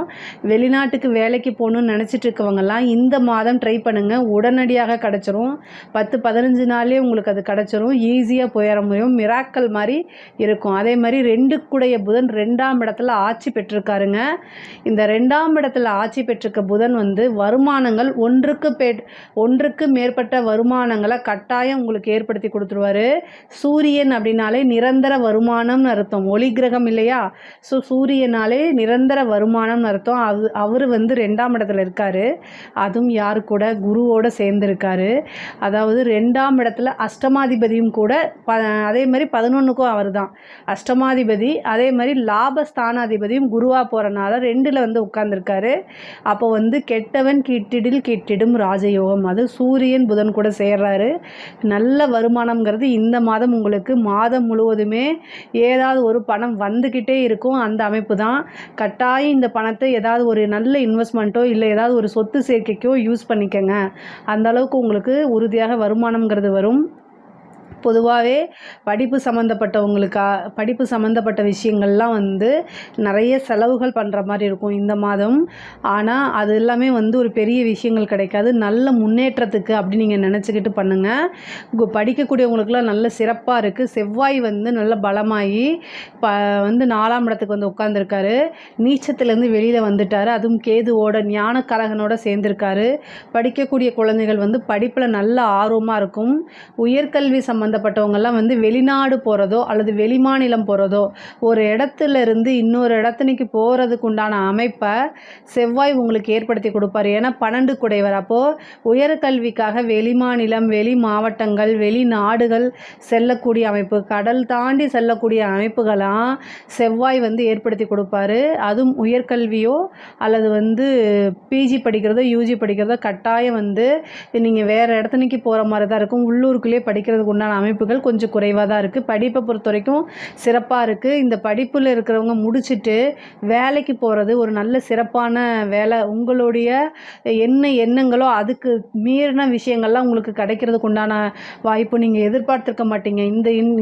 வெளிநாட்டுக்கு வேலைக்கு போகணுன்னு நினச்சிட்டு இருக்கவங்கெல்லாம் இந்த மாதம் ட்ரை பண்ணுங்கள். உடனடியாக கிடச்சிரும். 10-15 நாள்லேயே உங்களுக்கு அது கிடச்சிரும். ஈஸியாக போயிட முடியும். மிராக்கல் மாதிரி இருக்கும். அதே மாதிரி 2 புதன் 2ஆம் இடத்துல ஆட்சி பெற்றிருக்காருங்க. இந்த 2ஆம் இடத்துல ஆட்சி பெற்றிருக்க புதன் வருமானங்கள் ஒன்றுக்கு மேற்பட்ட வருமானங்களை கட்டாயம் உங்களுக்கு ஏற்படுத்தி கொடுத்துருவாரு. சூரியன் அப்படின்னாலே நிரந்தர வருமானம்னு அர்த்தம். ஒளி கிரகம் இல்லையா, ஸோ சூரியனாலே நிரந்தர வருமானம்னு அர்த்தம். அவர் 2ஆம் இடத்துல இருக்காரு. அதுவும் யாரு கூட, குருவோட சேர்ந்துருக்காரு. அதாவது 2ஆம் இடத்துல அஷ்டமாதிபதியும் கூட, அதே மாதிரி 11க்கும் அவர் தான் அஷ்டமாதிபதி. அதே மாதிரி லாபஸ்தானாதிபதியும் குருவாக போகிறனால 2ல் உட்கார்ந்துருக்காரு. அப்போ கெட்டவன் கிட்டிடும் ராஜயோகம், அது சூரியன் புதன் கூட சேர்றாரு. நல்ல வருமானம்ங்கிறது இந்த மாதம் உங்களுக்கு மாதம் முழுவதுமே ஏதாவது ஒரு பணம் வந்துக்கிட்டே இருக்கும். அந்த அமைப்பு தான். கட்டாயம் இந்த பணத்தை ஏதாவது ஒரு நல்ல இன்வெஸ்ட்மெண்ட்டோ இல்லை ஏதாவது ஒரு சொத்து சேர்க்கைக்கோ யூஸ் பண்ணிக்கங்க. அந்த அளவுக்கு உங்களுக்கு உறுதியாக வருமானம்ங்கிறது வரும். பொதுவாகவே படிப்பு சம்மந்தப்பட்ட விஷயங்கள்லாம் நிறைய செலவுகள் பண்ணுற மாதிரி இருக்கும் இந்த மாதம். ஆனால் அது எல்லாமே ஒரு பெரிய விஷயங்கள் கிடைக்காது. நல்ல முன்னேற்றத்துக்கு அப்படி நீங்கள் நினச்சிக்கிட்டு பண்ணுங்கள். படிக்கக்கூடியவங்களுக்குலாம் நல்ல சிறப்பாக இருக்குது. செவ்வாய் நல்ல பலமாகி 4ஆம் இடத்துக்கு உட்காந்துருக்காரு. நீச்சத்துலேருந்து வெளியில் வந்துட்டார். அதுவும் கேதுவோட ஞானக்கரகனோட சேர்ந்துருக்காரு. படிக்கக்கூடிய குழந்தைகள் படிப்பில் நல்ல ஆர்வமாக இருக்கும். உயர்கல்வி சம்மந்த சம்மந்தப்பட்டவங்கெல்லாம் வந்து வெளிநாடு போகிறதோ அல்லது வெளிமாநிலம் போகிறதோ ஒரு இடத்துல இருந்து இன்னொரு இடத்துக்கு போகிறதுக்கு உண்டான அமைப்பை செவ்வாய் உங்களுக்கு ஏற்படுத்தி கொடுப்பார். ஏன்னா 12 குடைவர். அப்போது உயர்கல்விக்காக வெளிமாநிலம், வெளி மாவட்டங்கள், வெளிநாடுகள் செல்லக்கூடிய அமைப்பு, கடல் தாண்டி செல்லக்கூடிய அமைப்புகளாம் செவ்வாய் வந்து ஏற்படுத்தி கொடுப்பாரு. அதுவும் உயர்கல்வியோ அல்லது வந்து பிஜி படிக்கிறதோ யூஜி படிக்கிறதோ கட்டாயம் வந்து நீங்கள் வேறு இடத்துக்கு போகிற மாதிரி தான் இருக்கும். உள்ளூருக்குள்ளேயே படிக்கிறதுக்கு உண்டான அமைப்புகள் கொஞ்சம் குறைவாக தான் இருக்குது. படிப்பை பொறுத்த வரைக்கும் சிறப்பாக இருக்குது. இந்த படிப்பில் இருக்கிறவங்க முடிச்சுட்டு வேலைக்கு போகிறது ஒரு நல்ல சிறப்பான வேலை. உங்களுடைய என்ன எண்ணங்களோ அதுக்கு மீறின விஷயங்கள்லாம் உங்களுக்கு கிடைக்கிறதுக்கு உண்டான வாய்ப்பு நீங்கள் எதிர்பார்த்துருக்க மாட்டீங்க.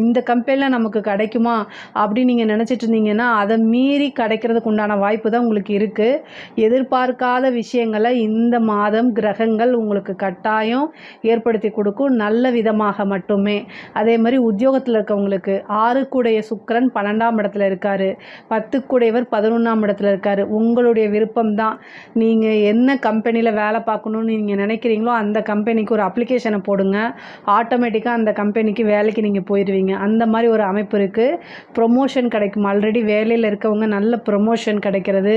இந்த கம்பெனியில் நமக்கு கிடைக்குமா அப்படின்னு நீங்கள் நினச்சிட்டு இருந்தீங்கன்னா அதை மீறி கிடைக்கிறதுக்கு உண்டான வாய்ப்பு தான் உங்களுக்கு இருக்குது. எதிர்பார்க்காத விஷயங்களை இந்த மாதம் கிரகங்கள் உங்களுக்கு கட்டாயம் ஏற்படுத்தி கொடுக்கும், நல்ல விதமாக மட்டுமே. அதே மாதிரி உத்தியோகத்தில் இருக்கவங்களுக்கு 6 சுக்கிரன் 12ஆம் இடத்துல இருக்கார், 10 11ஆம் இடத்துல இருக்கார். உங்களுடைய விருப்பம் தான். நீங்கள் என்ன கம்பெனியில் வேலை பார்க்கணுன்னு நீங்கள் நினைக்கிறீங்களோ அந்த கம்பெனிக்கு ஒரு அப்ளிகேஷனை போடுங்க, ஆட்டோமேட்டிக்காக அந்த கம்பெனிக்கு வேலைக்கு நீங்கள் போயிடுவீங்க. அந்த மாதிரி ஒரு அமைப்பு இருக்குது. ப்ரொமோஷன் கிடைக்கும். ஆல்ரெடி வேலையில் இருக்கவங்க நல்ல ப்ரொமோஷன் கிடைக்கிறது,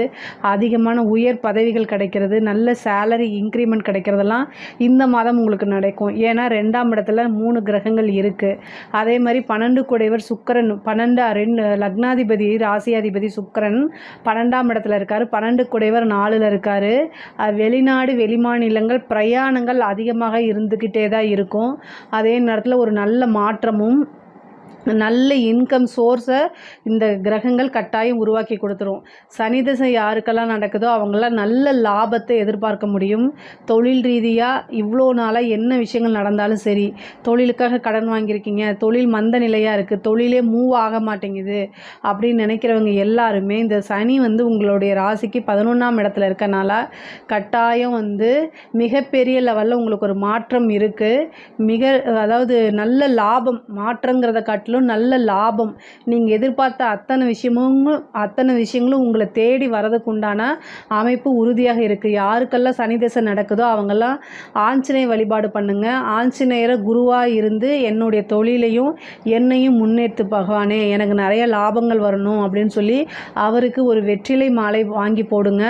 அதிகமான உயர் பதவிகள் கிடைக்கிறது, நல்ல சேலரி இன்க்ரிமெண்ட் கிடைக்கிறதெல்லாம் இந்த மாதம் உங்களுக்கு நடக்கும். ஏன்னா 2ஆம் இடத்துல 3 கிரகங்கள் இருக்குது. அதே மாதிரி 12 சுக்கிரன் 12 லக்னாதிபதி ராசியாதிபதி சுக்கிரன் 12ஆம் இடத்துல இருக்கார். 12 4ல் இருக்கார். வெளிநாடு வெளிமாநிலங்கள் பிரயாணங்கள் அதிகமாக இருந்துக்கிட்டே தான் இருக்கும். அதே நேரத்தில் ஒரு நல்ல மாற்றமும் நல்ல இன்கம் சோர்ஸை இந்த கிரகங்கள் கட்டாயம் உருவாக்கி கொடுத்துரும். சனி திசை யாருக்கெல்லாம் நடக்குதோ அவங்களாம் நல்ல லாபத்தை எதிர்பார்க்க முடியும். தொழில் ரீதியாக இவ்வளோ நாளாக என்ன விஷயங்கள் நடந்தாலும் சரி, தொழிலுக்காக கடன் வாங்கியிருக்கீங்க, தொழில் மந்த நிலையாக இருக்குது, தொழிலே மூவ் ஆக மாட்டேங்குது அப்படின்னு நினைக்கிறவங்க எல்லாருமே இந்த சனி வந்து உங்களுடைய ராசிக்கு 11ஆம் இடத்துல இருக்கனால கட்டாயம் வந்து மிகப்பெரிய லெவலில் உங்களுக்கு ஒரு மாற்றம் இருக்குது. அதாவது நல்ல லாபம், மாற்றங்கிறத காட்டிலும் நல்ல லாபம். நீங்கள் எதிர்பார்த்த அத்தனை விஷயங்களும் உங்களை தேடி வரதுக்கு உண்டான அமைப்பு உறுதியாக இருக்குது. யாருக்கெல்லாம் சனி திசை நடக்குதோ அவங்கெல்லாம் ஆஞ்சநேய வழிபாடு பண்ணுங்கள். ஆஞ்சநேயரை குருவாக இருந்து என்னுடைய தொழிலையும் என்னையும் முன்னேற்று பகவானே, எனக்கு நிறைய லாபங்கள் வரணும் அப்படின்னு சொல்லி அவருக்கு ஒரு வெற்றிலை மாலை வாங்கி போடுங்க.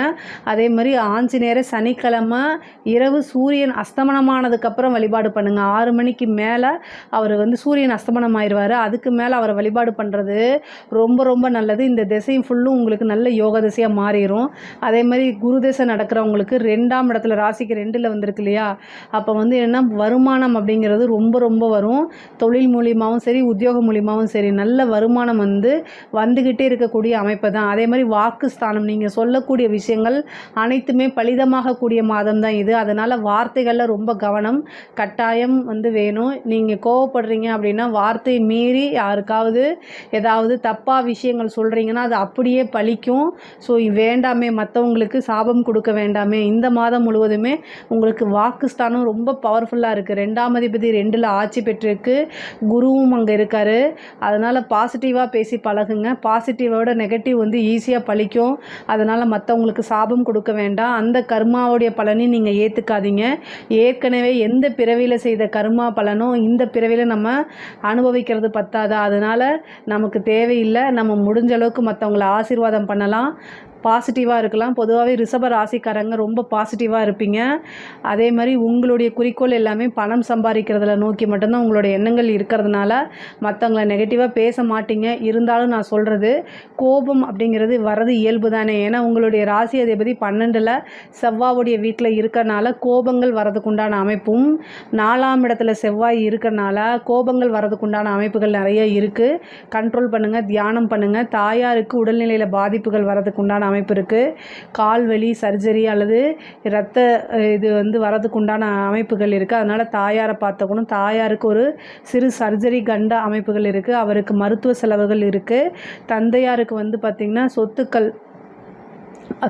அதே மாதிரி ஆஞ்சநேயரை சனிக்கிழமை இரவு சூரியன் அஸ்தமனமானதுக்கப்புறம் வழிபாடு பண்ணுங்கள். 6 மணிக்கு மேலே அவர் வந்து சூரியன் அஸ்தமனம் ஆயிடுவார். அதுக்கு மேலே அவரை வழிபாடு பண்ணுறது ரொம்ப ரொம்ப நல்லது. இந்த திசையும் ஃபுல்லும் உங்களுக்கு நல்ல யோக திசையாக மாறிடும். அதே மாதிரி குரு திசை நடக்கிறவங்களுக்கு 2ஆம் இடத்துல ராசிக்கு 2ல் வந்திருக்கு இல்லையா, அப்போ வந்து என்ன வருமானம் அப்படிங்கிறது ரொம்ப ரொம்ப வரும். தொழில் மூலியமாகவும் சரி, உத்தியோகம் மூலியமாகவும் சரி, நல்ல வருமானம் வந்து வந்துக்கிட்டே இருக்கக்கூடிய அமைப்பு தான். அதே மாதிரி வாக்குஸ்தானம், நீங்கள் சொல்லக்கூடிய விஷயங்கள் அனைத்துமே பலிதமாகக்கூடிய மாதம் தான் இது. அதனால் வார்த்தைகளில் ரொம்ப கவனம் கட்டாயம் வந்து வேணும். நீங்கள் கோவப்படுறீங்க அப்படின்னா வார்த்தை மீறி யாருக்காவது ஏதாவது தப்பாக விஷயங்கள் சொல்கிறீங்கன்னா அது அப்படியே பலிக்கும். ஸோ வேண்டாமே, மற்றவங்களுக்கு சாபம் கொடுக்க வேண்டாமே. இந்த மாதம் முழுவதுமே உங்களுக்கு வாக்குஸ்தானம் ரொம்ப பவர்ஃபுல்லாக இருக்குது. 2ஆம் அதிபதி 2ல் ஆட்சி பெற்றிருக்கு, குருவும் அங்கே இருக்கார். அதனால் பாசிட்டிவாக பேசி பழகுங்க. பாசிட்டிவோட நெகட்டிவ் வந்து ஈஸியாக பலிக்கும். அதனால் மற்றவங்களுக்கு சாபம் கொடுக்க வேண்டாம். அந்த கர்மாவுடைய பலனை நீங்கள் ஏற்றுக்காதீங்க. ஏற்கனவே எந்த பிறவியில் செய்த கர்மா பலனோ இந்த பிறவியில் நம்ம அனுபவிக்கிறது பத்தாதா, அதனால் நமக்கு தேவையில்லை. நம்ம முடிஞ்ச அளவுக்கு மற்றவங்களை ஆசீர்வாதம் பண்ணலாம், பாசிட்டிவாக இருக்கலாம். பொதுவாகவே ரிஷப ராசிக்காரங்க ரொம்ப பாசிட்டிவாக இருப்பீங்க. அதே மாதிரி உங்களுடைய குறிக்கோள் எல்லாமே பணம் சம்பாதிக்கிறதுல நோக்கி மட்டும்தான் உங்களுடைய எண்ணங்கள் இருக்கிறதுனால மற்றவங்கள நெகட்டிவாக பேச மாட்டீங்க. இருந்தாலும் நான் சொல்கிறது, கோபம் அப்படிங்கிறது வர்றது இயல்பு தானே. ஏன்னா உங்களுடைய ராசி அதிபதி 12ல் செவ்வாவுடைய வீட்டில் இருக்கிறனால கோபங்கள் வரதுக்குண்டான அமைப்பும், 4ஆம் இடத்துல செவ்வாய் இருக்கிறனால கோபங்கள் வரதுக்குண்டான அமைப்புகள் நிறைய இருக்குது. கண்ட்ரோல் பண்ணுங்கள், தியானம் பண்ணுங்கள். தாயாருக்கு உடல்நிலையில் பாதிப்புகள் வரதுக்குண்டான அமைப்பு இருக்குது. கால்வலி சர்ஜரி அல்லது இரத்த இது வந்து வரதுக்கு உண்டான அமைப்புகள் இருக்குது. அதனால் தாயாரை பார்த்துக்கணும். தாயாருக்கு ஒரு சிறு சர்ஜரி கண்ட அமைப்புகள் இருக்குது. அவருக்கு மருத்துவ செலவுகள் இருக்குது. தந்தையாருக்கு வந்து பார்த்திங்கன்னா சொத்துக்கள்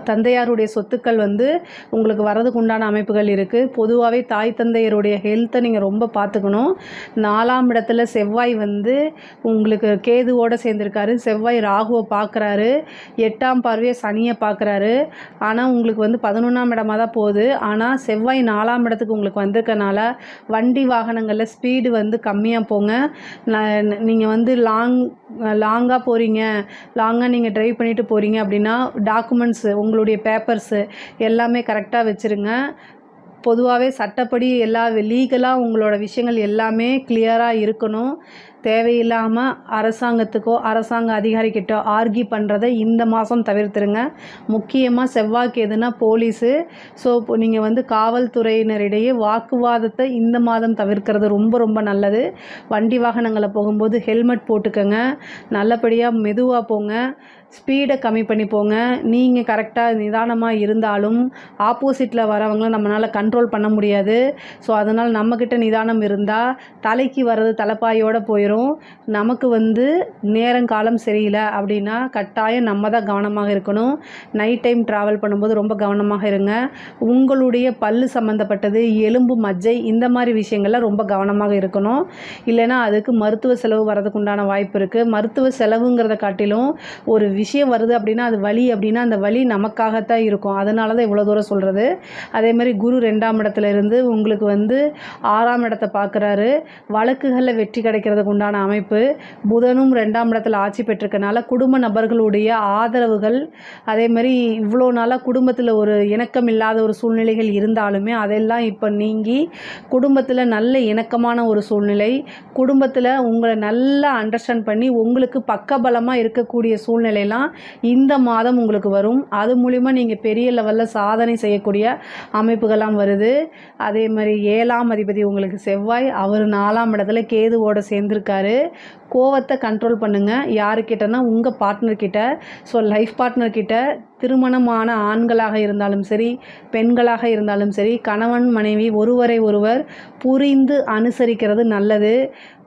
தந்தையாருடைய சொத்துக்கள் வந்து உங்களுக்கு வரதுக்கு உண்டான அமைப்புகள் இருக்குது. பொதுவாகவே தாய் தந்தையருடைய ஹெல்த்தை நீங்கள் ரொம்ப பார்த்துக்கணும். 4ஆம் இடத்துல செவ்வாய் வந்து உங்களுக்கு கேதுவோடு சேர்ந்துருக்காரு. செவ்வாய் ராகுவை பார்க்குறாரு. 8ஆம் பார்வையை சனியை பார்க்குறாரு. ஆனால் உங்களுக்கு வந்து 11ஆம் இடமாக தான் போகுது. ஆனால் செவ்வாய் 4ஆம் இடத்துக்கு உங்களுக்கு வந்திருக்கனால வண்டி வாகனங்களில் ஸ்பீடு வந்து கம்மியாக போங்க. நீங்கள் வந்து லாங்காக போகிறீங்க, லாங்காக நீங்கள் ட்ரைவ் பண்ணிவிட்டு போகிறீங்க அப்படின்னா டாக்குமெண்ட்ஸு உங்களுடைய பேப்பர்ஸு எல்லாமே கரெக்டாக வச்சுருங்க. பொதுவாகவே சட்டப்படி லீகலாக உங்களோட விஷயங்கள் எல்லாமே கிளியராக இருக்கணும். தேவையில்லாமல் அரசாங்கத்துக்கோ அரசாங்க அதிகாரிக்கிட்ட ஆர்கியூ பண்ணுறதை இந்த மாதம் தவிர்த்துருங்க. முக்கியமாக செவ்வாய்க்கு எதுனா போலீஸு இப்போ நீங்கள் வந்து காவல்துறையினரிடையே வாக்குவாதத்தை இந்த மாதம் தவிர்க்கிறது ரொம்ப ரொம்ப நல்லது. வண்டி வாகனங்களை போகும்போது ஹெல்மெட் போட்டுக்கோங்க. நல்லபடியாக மெதுவாக போங்க. ஸ்பீடை கம்மி பண்ணி போங்க. நீங்கள் கரெக்டாக நிதானமாக இருந்தாலும் ஆப்போசிட்டில் வரவங்கள நம்மளால் கண்ட்ரோல் பண்ண முடியாது. அதனால் நம்மக்கிட்ட நிதானம் இருந்தால் தலைக்கு வர்றது தலைப்பாயோடு போயிடும். நமக்கு வந்து நேரங்காலம் சரியில்லை அப்படின்னா கட்டாயம் நம்ம தான் கவனமாக இருக்கணும். நைட் டைம் ட்ராவல் பண்ணும்போது ரொம்ப கவனமாக இருங்க. உங்களுடைய பல்லு சம்மந்தப்பட்டது, எலும்பு, மஜ்ஜை இந்த மாதிரி விஷயங்கள்லாம் ரொம்ப கவனமாக இருக்கணும். இல்லைன்னா அதுக்கு மருத்துவ செலவு வரதுக்கு உண்டான வாய்ப்பு இருக்குது. மருத்துவ செலவுங்கிறத காட்டிலும் ஒரு விஷயம் வருது அப்படின்னா அது வலி அப்படின்னா அந்த வலி நமக்காகத்தான் இருக்கும். அதனால தான் இவ்வளோ தூரம் சொல்கிறது. அதே மாதிரி குரு 2ஆம் இடத்துல இருந்து உங்களுக்கு வந்து 6ஆம் இடத்தை பார்க்குறாரு. வழக்குகளில் வெற்றி கிடைக்கிறதுக்கு உண்டான அமைப்பு. புதனும் 2ஆம் இடத்துல ஆட்சி பெற்றிருக்கனால குடும்ப நபர்களுடைய ஆதரவுகள், அதே மாதிரி இவ்வளோ நாளாக குடும்பத்தில் ஒரு இணக்கம் இல்லாத ஒரு சூழ்நிலைகள் இருந்தாலுமே அதெல்லாம் இப்போ நீங்கி குடும்பத்தில் நல்ல இணக்கமான ஒரு சூழ்நிலை, குடும்பத்தில் உங்களை நல்லா அண்டர்ஸ்டாண்ட் பண்ணி உங்களுக்கு பக்கபலமாக இருக்கக்கூடிய சூழ்நிலையெல்லாம் இந்த மாதம் உங்களுக்கு வரும். அது மூலிமா நீங்கள் பெரிய லெவலில் சாதனை செய்யக்கூடிய அமைப்புகள்லாம் வருது. அதே மாதிரி 7ஆம் அதிபதி உங்களுக்கு செவ்வாய், அவர் 4ஆம் இடத்துல கேதுவோடு சேர்ந்துருக்காரு. கோவத்தை கண்ட்ரோல் பண்ணுங்கள். யாருக்கிட்டனா உங்கள் பார்ட்னர்கிட்ட, லைஃப் பார்ட்னர்கிட்ட, திருமணமான ஆண்களாக இருந்தாலும் சரி பெண்களாக இருந்தாலும் சரி, கணவன் மனைவி ஒருவரை ஒருவர் புரிந்து அனுசரிக்கிறது நல்லது.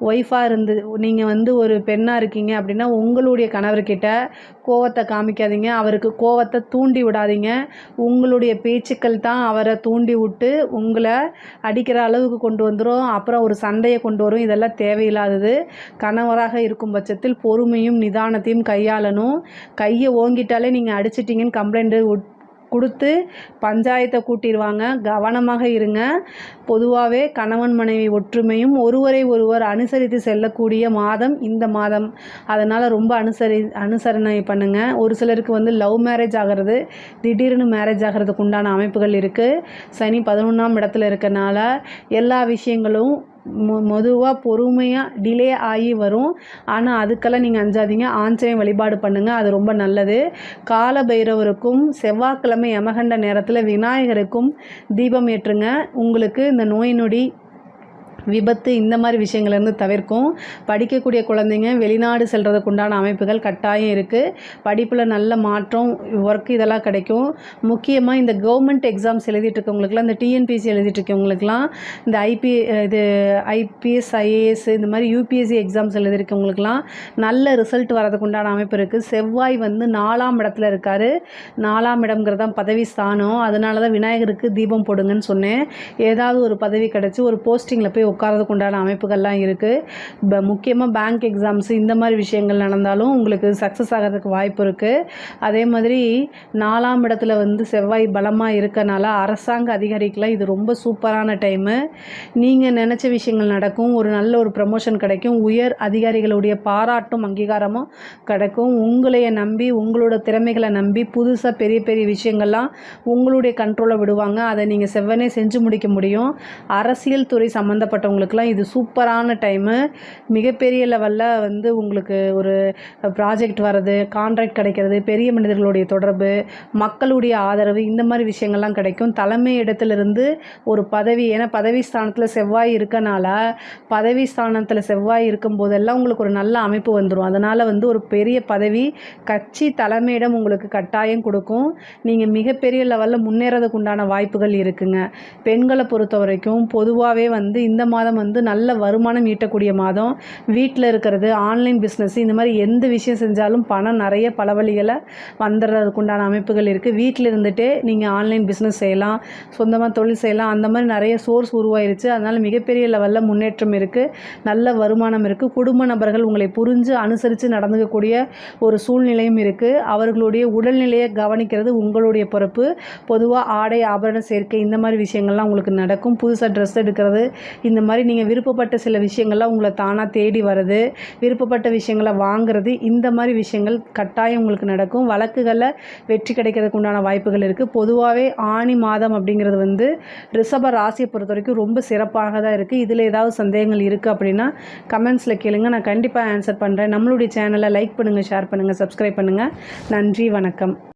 ஒய்ஃபாக இருந்து நீங்கள் வந்து ஒரு பெண்ணாக இருக்கீங்க அப்படின்னா உங்களுடைய கணவர்கிட்ட கோவத்தை காமிக்காதீங்க. அவருக்கு கோவத்தை தூண்டி விடாதீங்க. உங்களுடைய பேச்சுக்கள் தான் அவரை தூண்டி விட்டு உங்களை அடிக்கிற அளவுக்கு கொண்டு வந்துடும். அப்புறம் ஒரு சண்டையை கொண்டு வரும். இதெல்லாம் தேவையில்லாதது. கணவராக இருக்கும் பட்சத்தில் பொறுமையும் நிதானத்தையும் கையாளணும். கையை ஓங்கிட்டாலே நீங்கள் அடிச்சிட்டிங்கன்னு கம்ப்ளைண்ட்டு கொடுத்து பஞ்சாயத்தை கூட்டிடுவாங்க. கவனமாக இருங்க. பொதுவாகவே கணவன் மனைவி ஒற்றுமையும் ஒருவரை ஒருவர் அனுசரித்து செல்லக்கூடிய மாதம் இந்த மாதம். அதனால் ரொம்ப அனுசரணை பண்ணுங்கள். ஒரு சிலருக்கு வந்து லவ் மேரேஜ் ஆகிறது, திடீர்னு மேரேஜ் ஆகிறதுக்கு உண்டான அமைப்புகள் இருக்குது. சனி 11ஆம் இடத்துல இருக்கனால எல்லா விஷயங்களும் மெதுவாக பொறுமையாக டிலே ஆகி வரும். ஆனால் அதுக்கெல்லாம் நீங்கள் அஞ்சாதீங்க. ஆஞ்சநேயர் வழிபாடு பண்ணுங்கள். அது ரொம்ப நல்லது. கால பைரவருக்கும் செவ்வாய்க்கிழமை யமகண்ட நேரத்தில் விநாயகருக்கும் தீபம் ஏற்றுங்க. உங்களுக்கு இந்த நோய் நொடி விபத்து இந்த மாதிரி விஷயங்கள்லேருந்து தவிர்க்கும். படிக்கக்கூடிய குழந்தைங்க வெளிநாடு செல்கிறதுக்கு உண்டான அமைப்புகள் கட்டாயம் இருக்குது. படிப்பில் நல்ல மாற்றம், ஒர்க் இதெல்லாம் கிடைக்கும். முக்கியமாக இந்த கவர்மெண்ட் எக்ஸாம்ஸ் எழுதிட்டுருக்கவங்களுக்குலாம், இந்த டிஎன்பிஎஸ்சி எழுதிட்டுருக்கவங்களுக்குலாம், இந்த ஐபிஎஸ் ஐஏஎஸ் இந்த மாதிரி யூபிஎஸ்சி எக்ஸாம்ஸ் எழுதியிருக்கவங்களுக்குலாம் நல்ல ரிசல்ட் வரதுக்கு உண்டான அமைப்பு இருக்குது. செவ்வாய் வந்து 4ஆம் இடத்துல இருக்கார். 4ஆம் இடம்ங்கிறது தான் பதவி ஸ்தானம். அதனால தான் விநாயகருக்கு தீபம் போடுங்கன்னு சொன்னேன். ஏதாவது ஒரு பதவி கிடச்சி ஒரு போஸ்டிங்கில் போய் உட்காரதுக்கு உண்டான அமைப்புகள்லாம் இருக்குது. முக்கியமாக பேங்க் எக்ஸாம்ஸ் இந்த மாதிரி விஷயங்கள் நடந்தாலும் உங்களுக்கு சக்ஸஸ் ஆகிறதுக்கு வாய்ப்பு இருக்குது. அதே மாதிரி 4ஆம் இடத்துல வந்து செவ்வாய் பலமாக இருக்கனால அரசாங்க அதிகாரிக்கெலாம் இது ரொம்ப சூப்பரான டைமு. நீங்கள் நினச்ச விஷயங்கள் நடக்கும். ஒரு நல்ல ஒரு ப்ரமோஷன் கிடைக்கும். உயர் அதிகாரிகளுடைய பாராட்டும் அங்கீகாரமும் கிடைக்கும். உங்களைய நம்பி உங்களோட திறமைகளை நம்பி புதுசாக பெரிய பெரிய விஷயங்கள்லாம் உங்களுடைய கண்ட்ரோலை விடுவாங்க. அதை நீங்கள் செவ்வனே செஞ்சு முடிக்க முடியும். அரசியல் துறை சம்மந்தப்பட்டவங்களுக்கெல்லாம் இது சூப்பரான டைமு. மிகப்பெரிய லெவலில் வந்து உங்களுக்கு ஒரு ப்ராஜெக்ட் வர்றது, கான்ட்ராக்ட் கிடைக்கிறது, பெரிய மனிதர்களுடைய தொடர்பு, மக்களுடைய ஆதரவு இந்த மாதிரி விஷயங்கள்லாம் கிடைக்கும். தலைமை இடத்துலேருந்து ஒரு பதவி, ஏன்னா பதவி ஸ்தானத்தில் செவ்வாய் இருக்கனால பதவி ஸ்தானத்தில் செவ்வாய் இருக்கும்போதெல்லாம் உங்களுக்கு ஒரு நல்ல அமைப்பு வந்துடும். அதனால் வந்து ஒரு பெரிய பதவி கட்சி தலைமையிடம் உங்களுக்கு கட்டாயம் கொடுக்கும். நீங்கள் மிகப்பெரிய லெவலில் முன்னேறதுக்கு உண்டான வாய்ப்புகள் இருக்குங்க. பெண்களை பொறுத்த வரைக்கும் பொதுவாகவே வந்து இந்த மாதம் வந்து நல்ல வருமானம் ஈட்டக்கூடிய மாதம். வீட்டில் இருக்கிறது, ஆன்லைன் பிஸ்னஸ் இந்த மாதிரி எந்த விஷயம் செஞ்சாலும் பணம் நிறைய பல வழிகளை வந்துடுறதுக்கு உண்டான அமைப்புகள் இருக்குது. வீட்டில் இருந்துகிட்டே நீங்கள் ஆன்லைன் பிஸ்னஸ் செய்யலாம், சொந்தமாக தொழில் செய்யலாம். அந்த மாதிரி நிறைய சோர்ஸ் உருவாயிருச்சு. அதனால் மிகப்பெரிய லெவலில் முன்னேற்றம் இருக்குது, நல்ல வருமானம் இருக்குது. குடும்ப நபர்கள் உங்களை புரிஞ்சு அனுசரித்து நடந்துக்கக்கூடிய ஒரு சூழ்நிலையும் இருக்குது. அவர்களுடைய உடல்நிலையை கவனிக்கிறது உங்களுடைய பொறுப்பு. பொதுவாக ஆடை ஆபரண சேர்க்கை இந்த மாதிரி விஷயங்கள்லாம் உங்களுக்கு நடக்கும். புதுசாக ட்ரெஸ் எடுக்கிறது இந்த மாதிரி நீங்கள் விருப்பப்பட்ட சில விஷயங்கள்லாம் உங்களை தானாக தேடி வருது. விருப்பப்பட்ட விஷயங்களை வாங்குறது இந்த மாதிரி விஷயங்கள் கட்டாயம் உங்களுக்கு நடக்கும். வழக்குகளில் வெற்றி கிடைக்கிறதுக்கு உண்டான வாய்ப்புகள் இருக்குது. பொதுவாகவே ஆனி மாதம் அப்படிங்கிறது வந்து ரிஷப ராசியை பொறுத்த வரைக்கும் ரொம்ப சிறப்பாக தான் இருக்குது. இதில் ஏதாவது சந்தேகங்கள் இருக்குது அப்படின்னா கமெண்ட்ஸில் கேளுங்க, நான் கண்டிப்பாக ஆன்சர் பண்ணுறேன். நம்மளுடைய சேனலை லைக் பண்ணுங்கள், ஷேர் பண்ணுங்கள், சப்ஸ்கிரைப் பண்ணுங்கள். நன்றி, வணக்கம்.